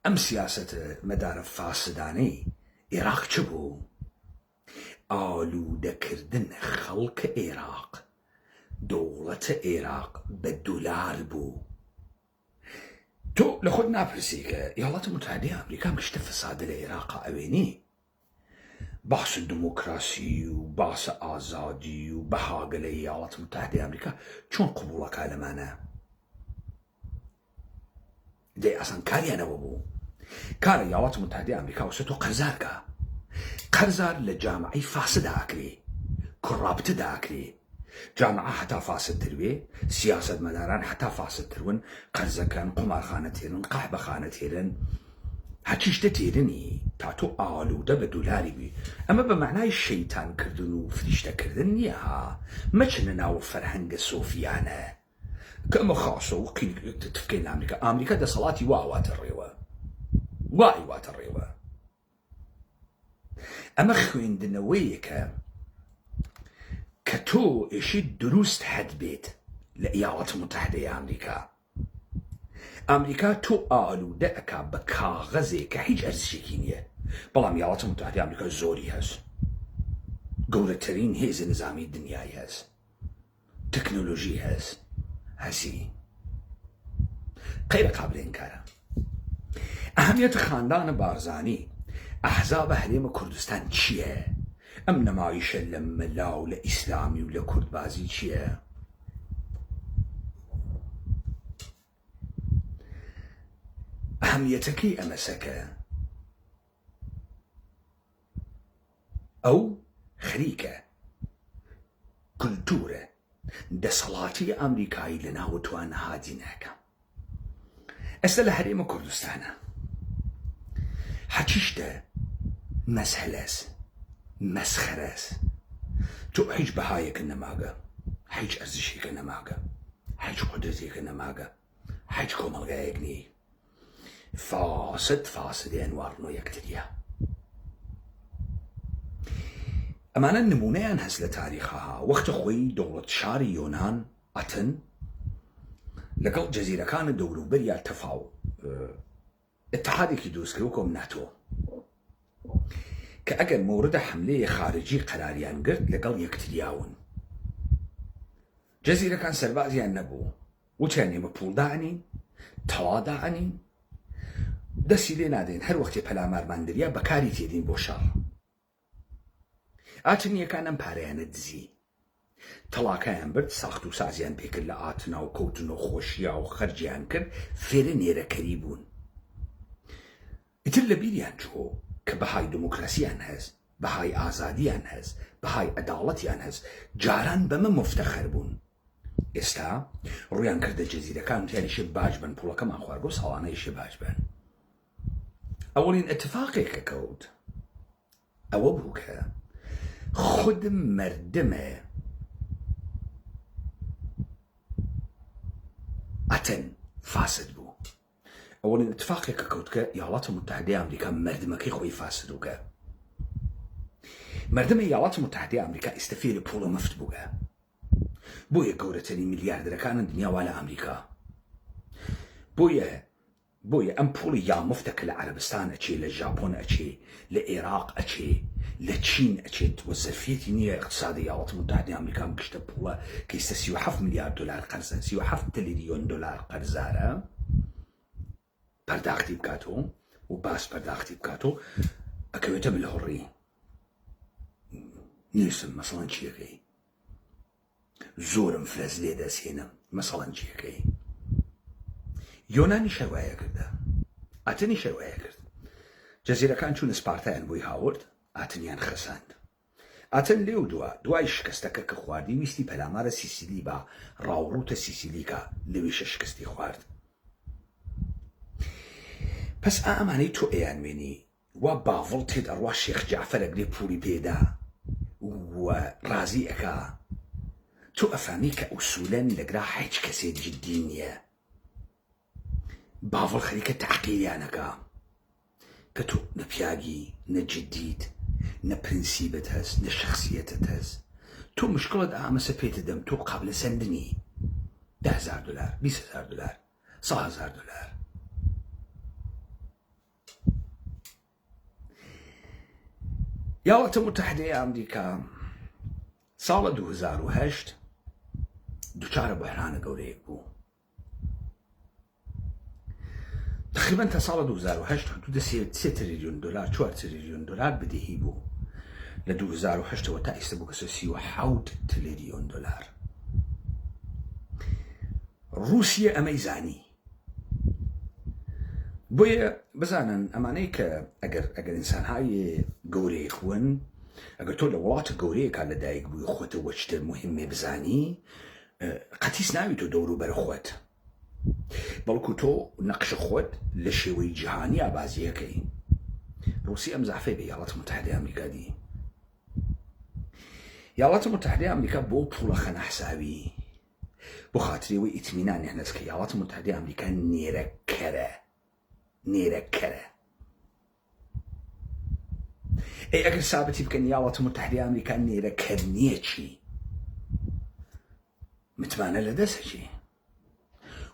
ئەم سیاست مەدارە فاسدانەی عێراق چ بوو؟ ئالوودەکردن خەڵکە عێراق دەوڵەتە عێراق بە دولار بوو. تۆ لە خۆت ناپرسی کە ئیاڵاتە متحدەی ئەمریکا گشتە فەسادە لە عێراقا ئەوێنی باسە دموکراسی و باسە ئازادی و بەهاگە لە ئیاڵاتە متحدەی ئەمریکا چۆن قبوڵەکە لەمانە دەی ئەسان کاریانەوە بوو. کارە ئیاڵاتە متحدەی ئەمریکا وسە تۆ قەرزارکە قەرزار لە جامعەی فاسدا ئەکرێ کوڕابتدا ئەکرێ. جامعە هەتا فاسدتر بێ سیاست مەداران هەتا فاسدترون قەرزەکەن قومارخانە تێرن قەحبەخانە تێرن هەچی شتە تێرنی تا تۆ ئالوودە بە دولاری بی. ئەمە بە معنای شەیتانکردن و فریشتەکردن نییە ها مەچنە ناو فەرهەنگە سۆفیانە کە ئەمە خاسە و تفکەین ئەمریکا. ئەمریکا دەسەڵاتی واواتە ڕێوە وای واتە ڕێوە. ئەمە خوێندنەوەیەکە کە تۆ ئێشی دروست هەد بێت لە ئیاڵەتە متحدەی ئەمریکا. ئەمریکا تۆ ئالوودە ئەکا بە کاغەزێک کە هیچ ئەرزشێکی نییە بەڵام ئیاڵەتە متحدەی ئەمریکا زۆری هەست گەورەترین هێزە نظامی دنیای هەست تەکنۆلۆژی هەست هەسی غیرە قابل ئینکارە. ئەهەمیەتە خاندانە بارزانی ئەحزابە هەرێمە کوردستان چییە؟ ئەم نەمایشە لە مەلا و لە ئیسلامی و لە کوردبازی چییە؟ ئەهەمیەتەکەی ئەمەسەکە ئەو خەریکە کولتورە دەسەڵاتی ئەمریکایی لە ناوتوان هادینەکە. ئێستا لە هەرێمە کوردستانە هەچیشتە مەسهەلەس مەسخەرەس تۆ هیچ بەهایەکە نەماگە هیچ ئەرزشێکە نەماگە هیچ قودرەتێکە نەماگە هیچ کۆمەڵگایەک نی فاسدیان واڕنۆ یەکتریە. ئەمانە نمونەیان هەست لە تاریخەها. وەختە خۆی دەوڵەت شاری یۆنان ئەتن لەگەڵ جەزیرەکانە دەوروبەریا تەفاو اتحادێکی دروستکرد وەکو ناتۆ کە ئەگەر مۆردە حملەیە خارجی قەراریان گرت لەگەڵ یەکتریاون. جەزیرەکان سەربازیان نەبوو وتیان ئێمە پوڵدانین تەواداعنین دەستی لێ نادەین هەر وەختی پەلامارماندریا بەکاری تێدین بۆ شەڕ. ئاتنیەکان ئەم پارەیانە دزی تەڵاکایان برد ساخت و سازیان پێکرد لە ئاتنا و کەوتن و خۆشییا و خەرجیان کرد فێرە نێرەکەری بوون. ئیتر لە بیریان چۆ کە بەهای دموکراسیان هەست، بەهای ئازادیان هەست، بەهای عەداڵەتیان هەست، جاران بەمە مفتەخەر بوون. ئێستا ڕوویان کردە جەزیرەکان وتیانیشە باش بن، پوڵەکەمان خوارد بۆ ساڵانەیشە باش بن. ئەوەڵین ئەتفاقێکە کەوت ئەوە بوو کە خود مردمە ئەتەن فاسد بوو. ئەوەڵین ئەتفاقێکە کەوت کە یاڵاتە متحدەی ئەمریکا مردمەکەی خۆی فاسد بووکە. مردمە یاڵاتە متحدەی ئەمریکا ئیستەفێری پوڵە مفت بووکە. بۆیە گەورەترین میلیاردەرەکانن دنیاوا لە ئەمریکا. بۆیە ئەم پوڵی یامفتە کە لە عەرەبستان ئەچێ، لە ژاپۆن ئەچێ، لە عێراق ئەچێ، لە چین ئەچێت، وە زەرفێتی نییە اقتصادی یاڵاتە متحدەی ئەمریکا گشتە پوڵە کە ئێستا 37 میلیارد دلار قەرزە، 37 تریلیۆن دلار قەرزارە پەرداختی بکاتەوە و باس پەرداختی بکاتەوە ئەکەوێتە بلهۆڕی. نیسم مەسەڵەن چیەکەی زۆرم فرەز لێ دەسێنم مەسەڵەن چیەکەی. یۆنانی شەروایە کردە، ئاتنی شەروایە کرد. جەزیرەکان چوونە سپارتایان بۆی هاورد، ئاتنیان خەساند. ئاتن لێو دوای شکستەکە کە خواردی ویستی پەلامارە سیسیلی بە ڕاوڕوتە سیسیلیکە، لەویشە شکستی خوارد. پس ئەمانەی تۆ ئەیانوێنی وا باڤڵ تێت ئەڕوا شێخ جعفەر ئەگرێ پوڵی پێدا و ڕازی ئەکا، تۆ ئەفامی کە ئوسولەن لەگرا هیچ کەسێ جدی نییە. باڤڵ خەریکە تەحقیریانەکە کە تۆ نە پیاگی، نە جدیت، نە پرینسیبت هەست، نە شەخسیەتت هەست. تۆ مشکڵت ئامەسە پێتە دەم، تۆ قابلە سەندنی 10,000 دلار، 20,000 دلار، 100,000 دلار. یاڵاتە متحدەی ئەمریکا ساڵە 2008 دووچارە بەحرانە گەورەیەک بوو. تقریبا تا ساڵە 2008 حدودە 3 تریلیۆن دلار، 4 تریلیۆن دلار بدهی بوو. لە 2008ەوە تا ئێستا بوو کەسە 37 تریلیۆن دلار. رووسیە ئەمەی زانی. بۆیە بزانن ئەمانەی کە ئەگەر ئینسانهای گەورەیەک بوون، ئەگەر تۆ لە وڵاتە گەورەیەکە لەدایک بووی خۆتە وەچتە مهمێ بزانی، قەتیس ناوی تۆ دەوروبەر خۆت، بەڵکو تۆ نەقشە خۆت لە شێوەی جیهانی ئابازیەکەی. رووسی ئەم زعفەی بە یاڵاتە متحدەی ئەمریکا دی. یاڵاتە متحدەی ئەمریکا بۆ پوڵە خەنە حساوی، بۆ خاترەوەی ئیتمینان هێنەست کە یاڵاتە متحدەی ئەمریکا نێرەکەرە. ئەی ئەگەر سابەتی بکەن یاڵاتە متحدەی ئەمریکا نێرەکەر نییە چی؟ متمانە لە دەستەچی،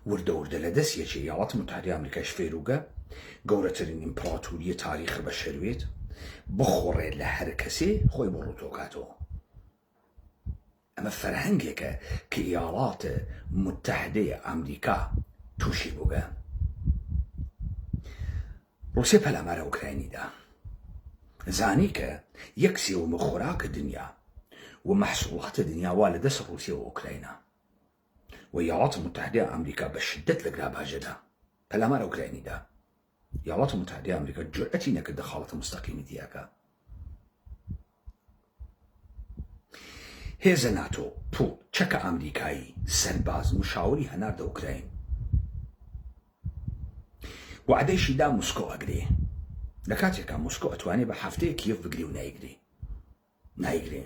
وردە لە دەستیەچی. یاڵاتە متحدەی ئەمریکاش فێروگە گەورەترین ئیمپراتوریە تاریخ بەشەروێت بخۆڕێت لە هەر کەسێ خۆی بۆ ڕووتۆکاتەوە. ئەمە فەرهەنگێکە کە یاڵاتە متحدەی ئەمریکا تووشی بووگە. رووسیا پەلامارە ئوکراینیدا زانی کە یەک سێوەمە خۆراکە دنیا و مەحسوڵاتە دنیا وا لە دەست رووسیا و ئوکراینە، و یاڵاتە متحدەی ئەمریکا بە شدەت لەگرا باژەدا پەلامارە ئوکراینیدا. یاڵاتە متحدەی ئەمریکا جورئەتی نەکردە خاڵەتە مستەقیمی دیاکە. هێزە ناتۆ، پوڵ، چەکە ئەمریکایی، سەرباز، مشاوری هەناردە ئوکراین. وعدەیشی دا موسکۆ ئەگرێ. لە کاتێکا موسکۆ ئەتوانێت بە هەفتەیە کیف بگری و نایگرێ.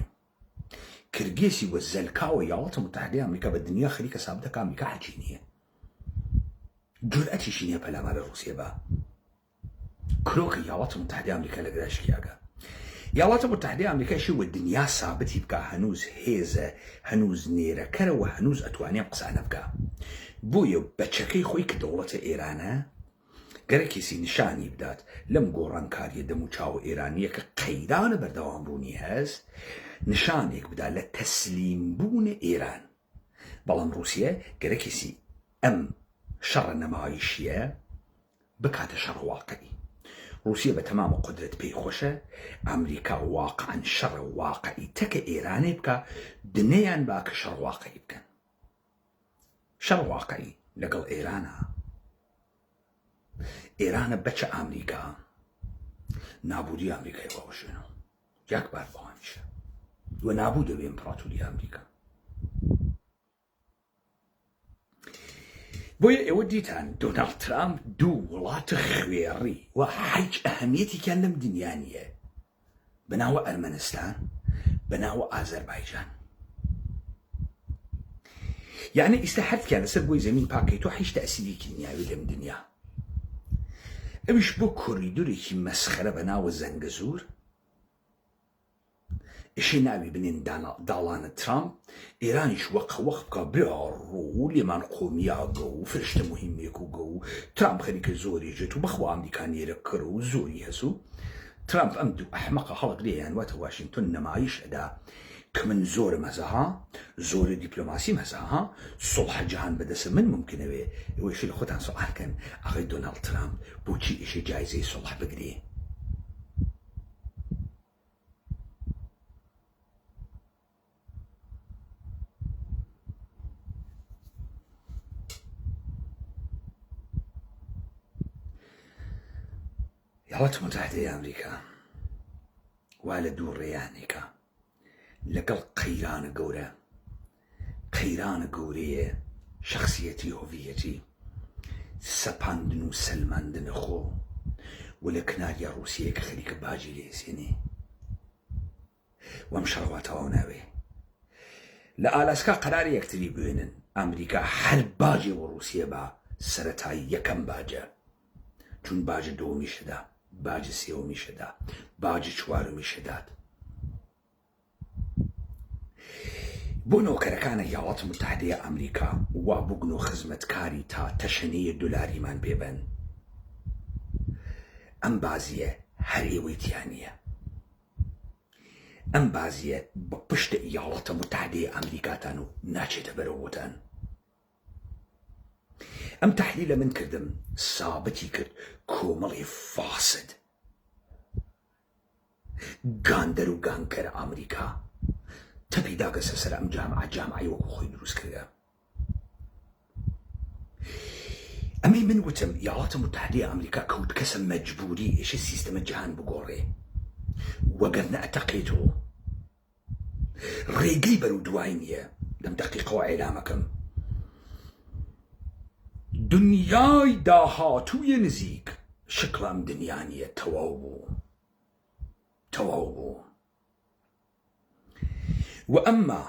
کرگێسی وە زەلکاوە یاڵاتە متحدەی ئەمریکا بە دنیا خەریکە سابتەکە ئەمریکا حەجی نییە. جورئەتیشی نییە پەلامارە رووسیا بە کرۆکە یاڵاتە متحدەی ئەمریکا لە گراشکیاکە. یاڵاتە متحدەی ئەمریکایشی وە دنیا سابتی بکە هەنووز هێزە، هەنووز نێرەکەرەوە، هەنووز ئەتوانێ قسانە بکە. بۆیە بەچەکەی خۆی کە دەوڵەتە ئێرانە گەرەکیسی نیشانی بدات لەم گۆڕانکاریە دەم و چاو ئێرانیە کە قەیرانە بەردەوامبوونی هەست، نیشانێک بدا لە تەسلیمبوون ئێران. بەڵام رووسیا گەرەکیسی ئەم شەڕە نەمایشیە بکاتە شەڕ واقعی. رووسیا بە تەمامە قودرەت پێی خۆشە ئەمریکا واقعەن شەڕە واقعی تەکە ئێرانێ بکە، دنیایان با کە شەڕ واقعی بکەن. شەڕ واقعی لەگەڵ ئێرانە. ئێرانە بەچە ئەمریکا نابودی ئەمریکای باوەشێنەوە یەک بار بۆ هەمیشە وە نابوو دەبێ ئیمپراتۆری ئەمریکا. بۆیە ئێوە دیتان دۆناڵد ترامپ دوو وڵاتە خوێڕی و هیچ ئەهەمیەتێکیان لەم دنیا نییە بەناوە ئەرمەنستان بەناوە ئازەربایجان. یعنی ئێستا هەرتکیان لەسەر بۆی زەمین پاکەی تۆ هیچ تەئسیرێکی نیاوی لەم دنیا. ئەویش بۆ کۆریدۆرێکی مەسخەرە بەناوە زەنگەزور ئیشی ناوی بنێن داڵانە ترامپ ئێرانیش وەقەوەق بکە بڕۆ لێمان قۆمیاگە و فرشتە مهمێک و گە و ترامپ خەریکە زۆری ژێت و بەخوا ئەمریکا نێرە کڕ و زۆری هەسوو. ترامپ ئەم دوو ئەحمەقە هەڵەگرێیان واتە واشنگتن نەمایش ئەدا کە من زۆرم هەزاها زۆرە دیپلۆماسیم هەزاها سڵحە جیهان بەدەستە من ممکنەوێ ئێوەشی لە خۆتان سوالکەن ئاغای دۆناڵد ترامپ بۆچی ئیشی جایزەی سڵح بگرێ؟ وڵاتە متحدەی ئەمریکا وا لە دوو ڕێیانێکە لەگەڵ قەیرانە گەورەیە شەخسیەتی هۆڤیەتی سەپاندن و سەلماندنە خۆ و لە کناریە ڕووسیە کە خەریکە باجی لێسێنێ وەم شەڕوا تەواو ناوێ. لە ئالاسکا قەراری یەکتری بوێنن ئەمریکا هەر باجێ بۆ ڕووسیە بە سەرەتایی یەکەم باجە چون باجە دۆمیشەدا باجە سێوەمیشەدا باجە چوارمیشەدات. بۆ نۆکەرەکانە وڵاتە متحدەیە ئەمریکا وا بووگن و خزمەتکاری تا تەشەنەیە دۆلاریمان پێبەن. ئەم بازیە هەرێوەی تیانە ئەم بازیە بە پشتە وڵاتە متحدەیە ئەمریکاتان و ناچێتە بەرەوەتان. ئەم تەحلیلە من کردم سابەتی کرد کۆمەڵی فاسد گاندەر و گانکەرە ئەمریکا تەپی داگەسە سەر ئەم جامعی وەکو خۆی دروست کردە. ئەمەی من وتم وڵاتە متحدەیە ئەمریکا کەوت کەسە مەجبوری ئێشە سیستەمە جیهان بگۆڕێ وەگەرنە ئەتەقێتەوە ڕێگەی بەرەو دوای نییە. لەم دەقیقەوە ئێلامەکەم دنیای داهاتوویە نزیک شکڵ ئەم دنیا نییە تەواو بوو. و ئەمما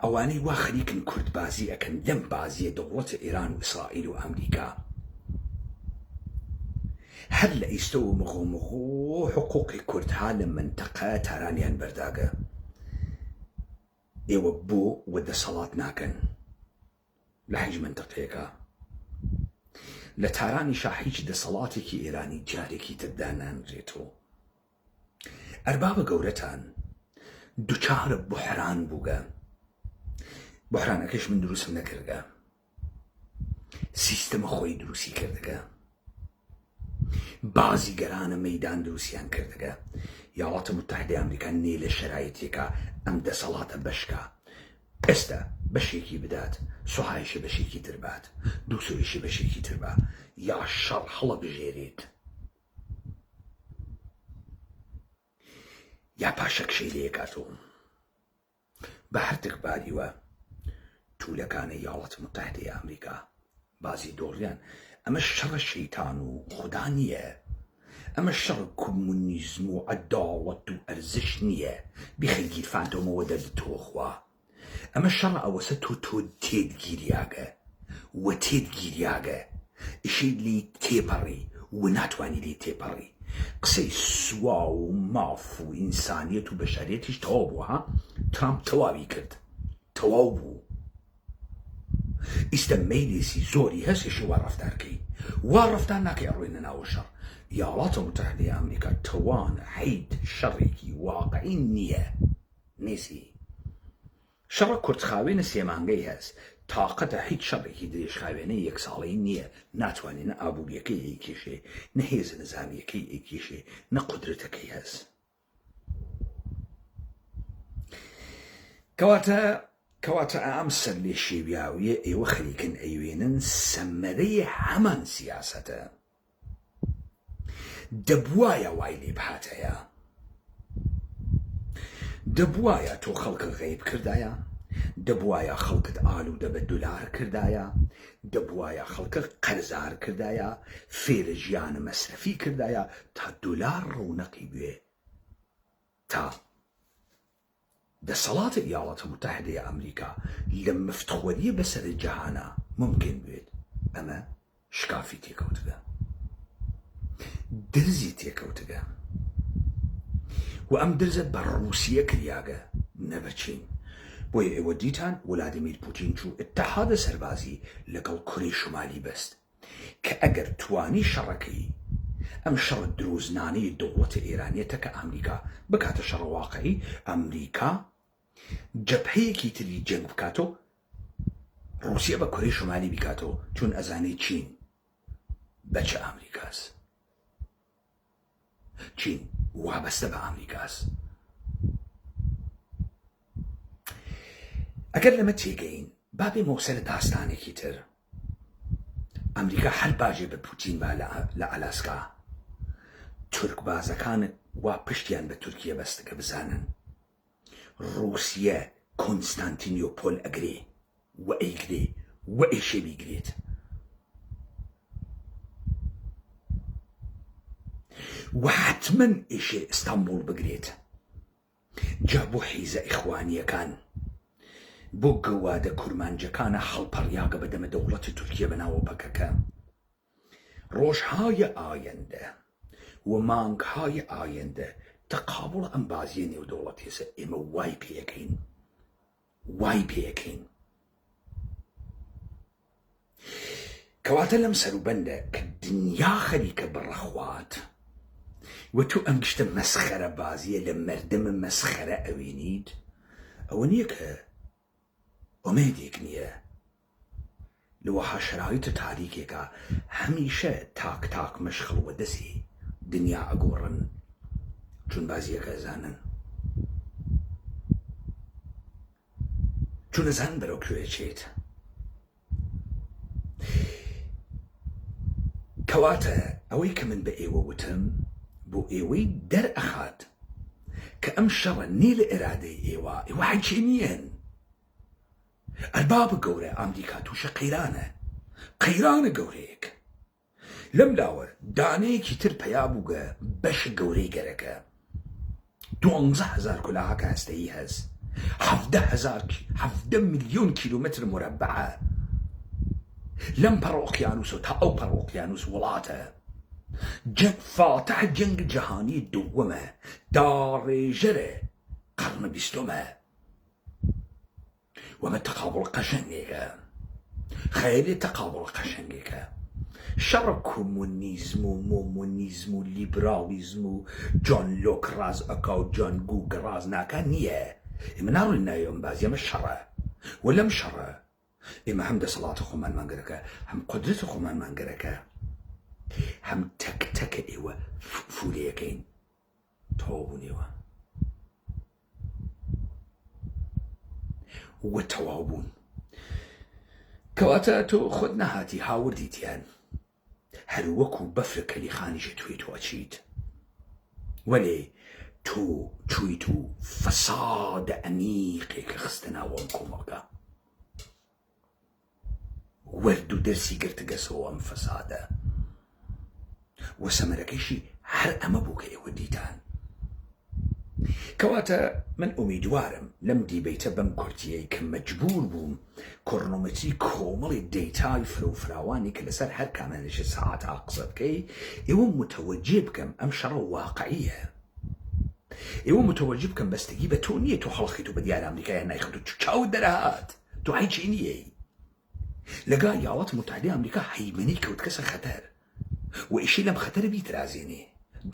ئەوانەی وا خەریکن کورد بازی ئەکەن لەم بازیە دەوڵەتە ئێران و ئیسرائیل و ئەمریکا هەر لە ئیستە و مغۆ حقوقی کوردها لە منتەقە تارانیان بەرداگە. ئێوە بۆ وەدەسەڵات ناکەن لە هیچ منتەقەیەکە لە تارانیشا هیچ دەسەڵاتێکی ئێرانی جارێکی تردا نانرێتەوە. ئەربابە گەورەتان دووچارە بوحران بووگە. بوحرانەکەش من دروستم نەکردگە سیستەمە خۆی دروستی کردگە بازیگەرانە مەیدان دروستیان کردگە. وڵاتە متحدەی ئەمریکا نێ لە شەرایەتێکە ئەم دەسەڵاتە بەشکە ئێستا بەشێکی بدات سوهایشە بەشێکی تر بات دووسۆیشی بەشێکی تر بە یا شەڕ هەڵە بژێرێت یا پاشەکشەی لێکاتەوە. بە هەرتک باریوە توولەکانە وڵاتە متحدەی ئەمریکا بازی دۆڕیان ئەمە شەڕە شەیتان و خوددا نییە. ئەمە شەڕ کۆمونیزم و عەداڵەت و ئەرزش نییە بیخە گیرفانتۆمەوە دەردتۆخوا. ئەمە شەڕە ئەوەسە تۆ تێدگیریاگە وە تێدگیریاگە ئیشەی لی تێپەڕی و ناتوانی لی تێپەڕی. قسەی سوا و ماف و ئینسانیەت و بەشەریەتیش تەواو بووە. ترامپ تەواوی کرد تەواو بوو. ئیستە مەیلێسی زۆری هەستێشی وا ڕەفتارکەی وا ڕەفتار ناکەی ئەڕۆینە ناوە شەڕ. وڵاتە متحدەی ئەمریکا توانە هیچ شەڕێکی واقعی نییە نیسی. شەڕە کورتخاوێنە سێمانگەی هەست تااقەتە هیچ شەڕێکی درێژخاوێنەی یەک ساڵەی نییە ناتوانێت نە ئابوووریەکەی ئەیکێشێ نە هێز نەزانیەکەی ئەیکێشێ نە قودرەتەکەی هەست. کەواتە ئەم سەر لێ شێویاویە ئێوە خەریکن ئەیوێنن سەمەرەی هەمان سیاسەتە. دەبوایە وای لێ بهاتەیە، دەبوایە تۆ خەڵکە غەیب کردایە، دەبوایە خەڵکت ئالوودە بە دولار کردایە، دەبوایە خەڵکە قەرزار کردایە، فێرە ژیانە مەسرەفی کردایە تا دولار ڕوونەقی بوێ، تا دەسەڵاتە ئیاڵاتە متحیدەی ئەمریکا لە مفتخۆریە بەسەر جەهانە ممکن بێت. ئەمە شکافی تێکەوتگە، درزی تێکەوتگە، و ئەم درزە بە ڕووسیە کریاگە نەبە چین. بۆیە ئێوە دیتان ولادیمیر پوتین چوو ئتحادە سەربازی لەگەڵ کوڕی شمالی بەست کە ئەگەر توانی شەڕەکەی ئەم شەڕ دروستنانەی دەوڵەتە ئێرانیەتە کە ئەمریکا بکاتە شەڕە واقعی، ئەمریکا جەبهەیەکی تری جەنگ بکاتەوە، ڕووسیا بە کوڕی شمالی بیکاتەوە، چون ئەزانەی چین بەچە ئەمریکاس، چین وابەستە بە ئەمریکاس. ئەگەر لەمە تێگەین با بێمەوە سەر داستانێکی تر. ئەمریکا هەر باژێ بە پوتین با لە ئالاسکا، تورک بازەکان وا پشتیان بە تورکیە بەستەکە بزانن ڕووسیە کۆنستانتینیۆپۆل ئەگرێ و ئەیگرێ و ئێشێ بیگرێت. و حتمەن ئێشێ ئیستانبوڵ بگرێت. جا بۆ حیزە ئیخوانیەکان، بۆ گەوادە کورمانجەکانە هەڵپەڕیاگە بەدەمە دەوڵەتی تورکیە بەناوە پەکەکە. ڕۆژهای ئایەندە و مانگهای ئایەندە تەقابڵ ئەم بازیە نێودەوڵەتیەسە ئێمە وای پێەکەین، وای پێەکەین. کەواتە لەم سەروبەندە کە دنیا خەریکە بڕەخوات و تو ئەم گشتە مەسخەرە بازیە لە مەردەمە مەسخەرە ئەوێنیت، ئەوە نییە کە ئومێدێک نییە لەوەها شەرایطە تاریکێکە هەمیشە تاک تاک مەشخڵ و دەسی دنیا ئەگۆڕن، چون بازیەکە ئەزانن، چون ئەزانن بەرەو کوێ چێت. کەواتە ئەوەی کە من بە ئێوە وتم بۆ ئێوەی دەرئەخات کە ئەم شەڕە نێ لە ئێرادەی ئێوە، ئێوە هیچی نیەن. ئەربابە گەورە ئەمریکا تووشە قەیرانە، قەیرانە گەورەیەک. لەم لاوەر دانەیەکی تر پەیا بووگە بەشە گەورەی گەرەکە 12,000 کولاهەکە هەستەیی هەست، 17 ملیۆن کیلومتر مربعە. لەم پەڕە ئۆقیانوسە تا ئەو پەڕە ئۆقیانوس وڵاتە. فاتح جەنگ جەهانی دووەمە، داڕێژەرە قەرنە بیستۆمە. وەمە تەقابڵ قەشەنگێکە، خەیلی تەقابڵ قەشەنگێکە. شەڕە کۆمۆنیزم و مۆمۆنیزم و لیبرالیزم و جۆن لۆک ڕاز ئەکا و جۆن گوگ ڕاز ناکە نییە. ئێمە ناڕۆین نایۆم بازی، ئەمە شەڕە. و لەم شەڕە ئێمە هەم دەسەڵاتە خۆمان مانگەرەکە، هەم قودرەتە خۆمان مانگەرەکە، هەم تەک تەکە ئێوە فولەیەکەین تەواو بوونەوە و تەواو بوون. کەواتە تۆ خۆت نەهاتی هاوردیتیان، هەر وەکو بەفرە کەلیخانیشە توێ تۆ ئەچیت، وەلێ تۆ چوویت و فەسادە ئەمیقێکە خستە ناو ئەم کۆمەڵگە، وەرد و دەرسی گرتگەسەوە ئەم فەسادە، و سەمەرەکەیشی هەر ئەمە بوو کە ئێوە دیتان. کەواتە من ئومیدوارم لەم دیبەیتە بەم کورتیەی کە مەجبور بووم کۆڕنۆمەتری کۆمەڵی دەیتای فرۆفراوانی کە لەسەر هەر کامێنێکی سەعاتە قسە بکەی، ئێوە متەوەجێ بکەم ئەم شەڕە واقعیە. ئێوە متەوەجێ بکەم بەستگی بە تۆ نییە تۆ هەڵخیت و بە دیارە ئەمریکایان نایخت و چاوت دەرهات، تۆ هیچی نییەی. لەگا یاڵات متحیدەی ئەمریکا هەیمنەی کەوت کەسە خەتەر و ئیشی لەم خەتەرە بیترازێنێ.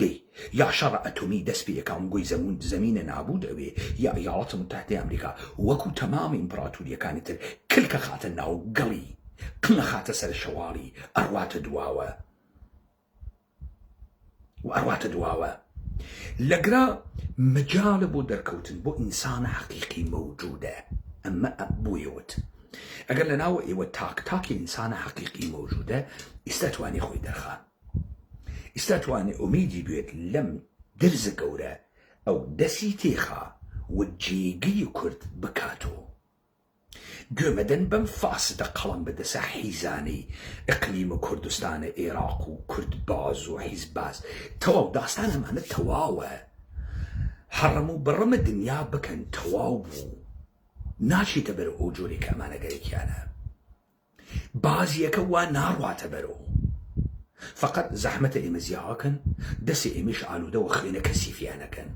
دەی یا شەڕە ئەتۆمی دەست پێ یەکا گۆی زەمینە نابوو دەوێ، یا یاڵاتە متحیدەی ئەمریکا وەکو تەمامی ئیمپراتوریەکانی تر کلکە خاتە ناو گەڵی، قنە خاتە سەر شەواڵی، ئەڕواتە دواوە و ئەڕواتە دواوە. لەگرا مەجاڵە بۆ دەرکەوتن بۆ ئینسانە حەقیقی مەوجودە. ئەمە بۆیەوت ئەگەر لە ناوە ئێوە تاک تاکی ئینسانە حەقیقی مەوجودە، ئێستا توانی خۆی دەرخە، ئێستا توانێ ئومیدی بێت لەم درزە گەورە ئەو دەسی تێخا و جێگەی کورد بکاتەوە. گوێمەدەن بەم فاسدە قەڵم بەدەسە حیزانەی ئەقلیمە کوردستانە عێراق و کورد باز و حیزب باز تەواو داستان ئەمانە تەواوە. حەڕەم و بەڕەمە دنیا بکەن تەواو بوو، ناچێتە بەرەو ئەو جۆرێک کە ئەمانە گەرەکیانە. بازیەکە وا ناڕواتە بەرەو، فقط زەحمەتە ئێمە زیاوەکەن، دەسێ ئێمەش ئالوودەوە خوێنە کەسیفیانەکەن.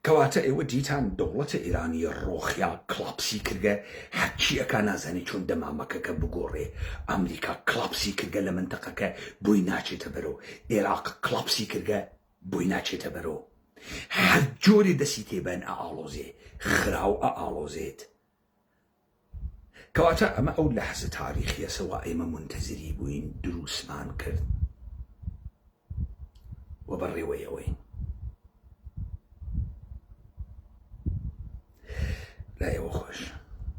کەواتە ئێوە دیتان دەوڵەتە ئێرانی ڕۆخیا کڵاپسی کردگە، هەرچی ئەکا نازانی چۆن دەمامەکەکە بگۆڕێ. ئەمریکا کڵاپسی کردگە لە منتەقەکە بۆی ناچێتە بەرەو، عێراق کڵاپسی کردگە بۆی ناچێتە بەرەو. هەر جۆرێ دەسی تێبەن ئاڵۆزێ، خراو ئاڵۆزێت. کەواتە ئەمە ئەو لەحزە تاریخیە سەوا ئێمە منتەزری بووین دروستمان کرد و بەڕێوەیەوەین. لا يا وخوش